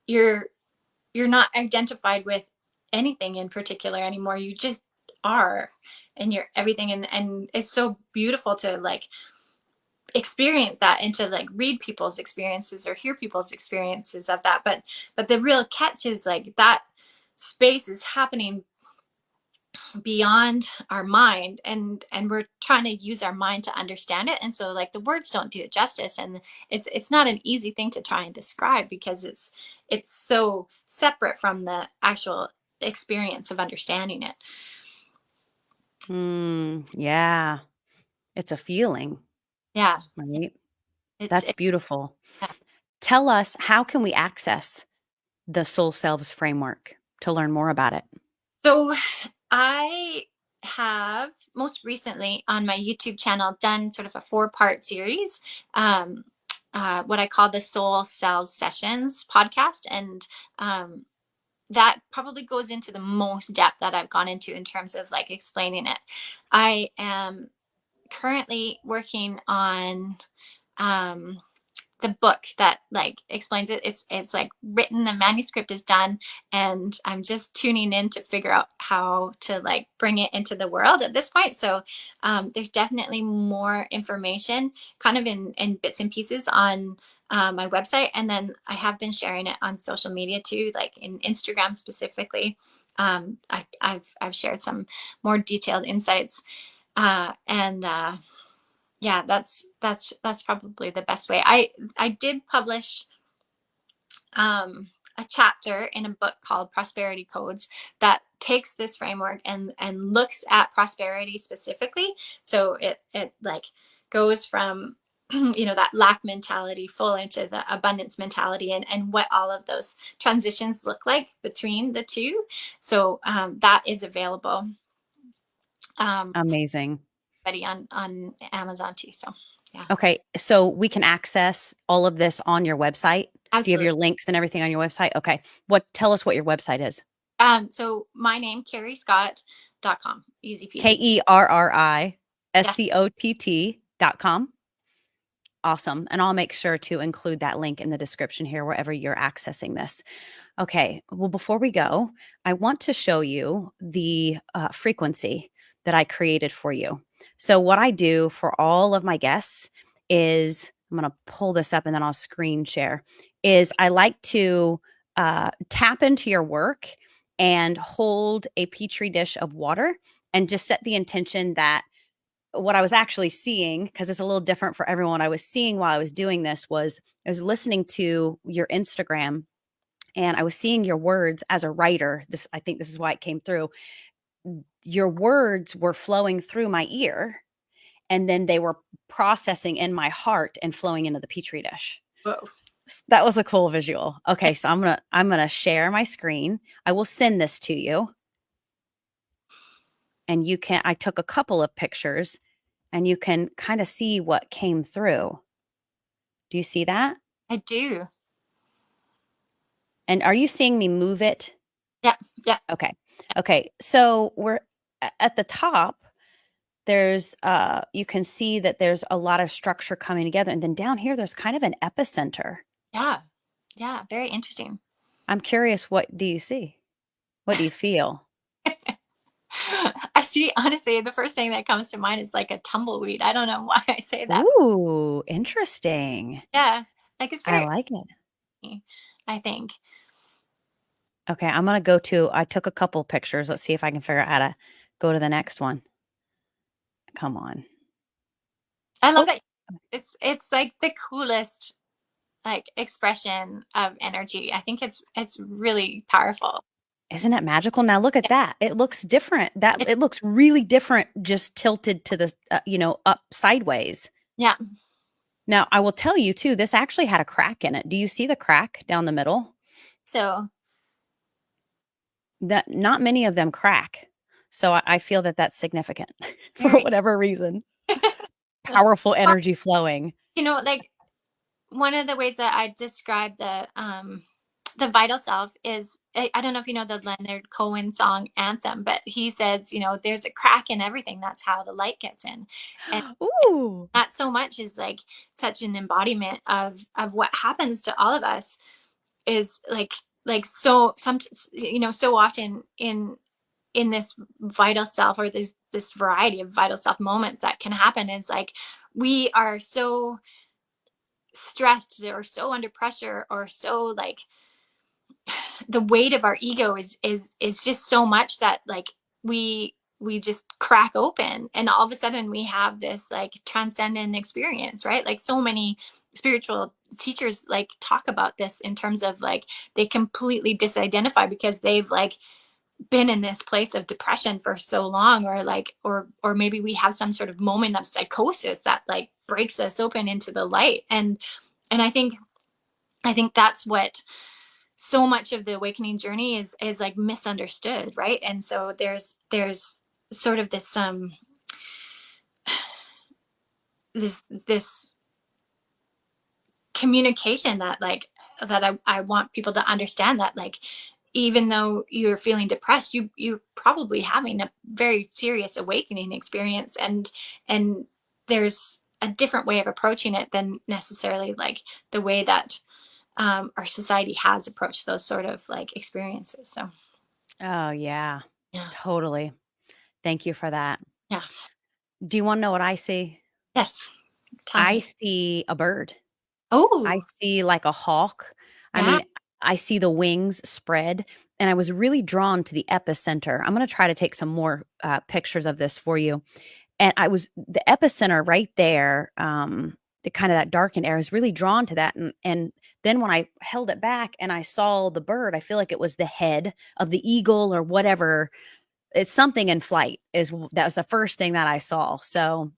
you're not identified with anything in particular anymore. You just are, and you're everything. And it's so beautiful to like experience that and to like read people's experiences or hear people's experiences of that. But the real catch is like that space is happening beyond our mind, and we're trying to use our mind to understand it, and so like the words don't do it justice, and it's not an easy thing to try and describe because it's so separate from the actual experience of understanding it. Yeah. It's a feeling, Yeah, right? it's That's beautiful. Tell us, how can we access the Soul Selves Framework to learn more about it? so I have most recently on my YouTube channel done sort of a 4-part series, um, what I call the Soul Selves Sessions podcast. And that probably goes into the most depth that I've gone into in terms of like explaining it. I am currently working on um, the book that like explains it. It's like written, the manuscript is done, and I'm just tuning in to figure out how to like bring it into the world at this point. So there's definitely more information kind of in bits and pieces on my website, and then I have been sharing it on social media too, like in Instagram specifically. I've shared some more detailed insights, and yeah, that's probably the best way. I did publish a chapter in a book called Prosperity Codes that takes this framework and looks at prosperity specifically. So it like goes from that lack mentality full into the abundance mentality, and what all of those transitions look like between the two. So that is available Amazing. already on Amazon too. So yeah, Okay, so we can access all of this on your website? Do you have absolutely. your links and everything on your website? Okay. Tell us what your website is. So my name, kerriscott.com. Easy peasy. Yeah. KerriScott.com. Awesome. And I'll make sure to include that link in the description here, wherever you're accessing this. Okay. Well, before we go, I want to show you the frequency that I created for you. So, what I do for all of my guests is I'm going to pull this up and then I'll screen share. Is I like to tap into your work and hold a petri dish of water and just set the intention that what I was actually seeing, because it's a little different for everyone, I was seeing while I was doing this was I was listening to your Instagram and I was seeing your words as a writer. I think this is why it came through. Your words were flowing through my ear and then they were processing in my heart and flowing into the petri dish. Whoa. That was a cool visual. Okay, so I'm gonna share my screen. I will send this to you. And I took a couple of pictures and you can kind of see what came through. Do you see that? I do. And are you seeing me move it? Yeah. Yeah. Okay. Okay. So we're at the top, there's you can see that there's a lot of structure coming together. And then down here, there's kind of an epicenter. Yeah. Yeah. Very interesting. I'm curious, what do you see? What do you feel? I see, honestly, the first thing that comes to mind is like a tumbleweed. I don't know why I say that. Ooh, interesting. Yeah. Like it's I very, like it. I think. Okay, I took a couple pictures. Let's see if I can figure out how to go to the next one. Come on. I love Oh, that. It's like the coolest like expression of energy. I think it's really powerful. isn't it magical? Now look at Yeah. that. It looks different. That It, it looks really different just tilted to the up sideways. yeah. Now, I will tell you too, this actually had a crack in it. Do you see the crack down the middle? So That not many of them crack. So I feel that that's significant for very whatever reason. Powerful well, energy flowing. like one of the ways that I describe the vital self is I don't know if you know the Leonard Cohen song Anthem, but he says, there's a crack in everything. That's how the light gets in. And Ooh. that so much is like such an embodiment of what happens to all of us is like so so often in this vital self or this variety of vital self moments that can happen is like we are so stressed or so under pressure or so like the weight of our ego is just so much that like we just crack open and all of a sudden we have this like transcendent experience, right? Like so many spiritual teachers like talk about this in terms of like they completely disidentify because they've like been in this place of depression for so long or like or maybe we have some sort of moment of psychosis that like breaks us open into the light. And I think that's what so much of the awakening journey is like misunderstood, right? And so there's sort of this communication that like that I want people to understand that like even though you're feeling depressed, you're probably having a very serious awakening experience, and there's a different way of approaching it than necessarily like the way that our society has approached those sort of like experiences. So Oh, yeah. yeah, Totally. Thank you for that. yeah, Do you wanna know what I see? yes. Tell I me. see a bird. I Oh, see like a hawk. I yeah, mean, I see the wings spread, and I was really drawn to the epicenter. I'm gonna try to take some more, pictures of this for you. And I was the epicenter right there, the kinda that darkened area, I was really drawn to that, and then when I held it back and I saw the bird, I feel like it was the head of the eagle or whatever. It's something in flight that was the first thing that I saw. So,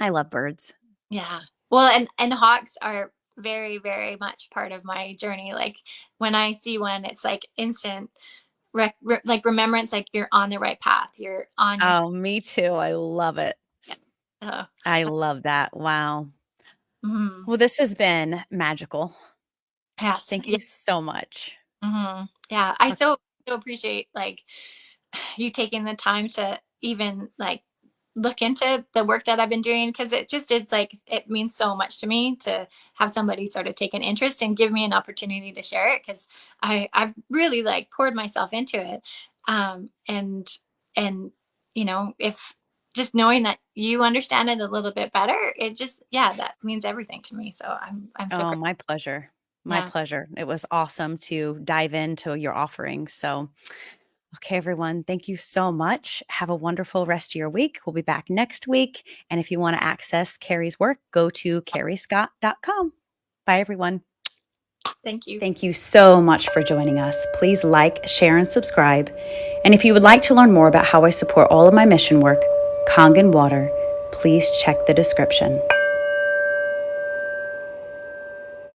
I love birds. yeah. Well, and hawks are very, very much part of my journey. Like when I see one, it's like instant like remembrance, like you're on the right path. You're on your Oh, me too, I love it. yeah. Uh, I love that. Wow. mhm. Well, this has been magical. Yes. Thank Yeah. you so much. Yeah. I Uh, so appreciate like you taking the time to even like look into the work that I've been doing because it just is like it means so much to me to have somebody sort of take an interest and give me an opportunity to share it because I've really like poured myself into it. And if just knowing that you understand it a little bit better, it just yeah, that means everything to me. So I'm so Oh, grateful. my pleasure. My Yeah. pleasure. It was awesome to dive into your offering. So, okay, everyone, thank you so much. Have a wonderful rest of your week. We'll be back next week. And if you want to access Carrie's work, go to carriescott.com. Bye, everyone. Thank you. Thank you so much for joining us. Please like, share, and subscribe. And if you would like to learn more about how I support all of my mission work, Kangen Water, please check the description.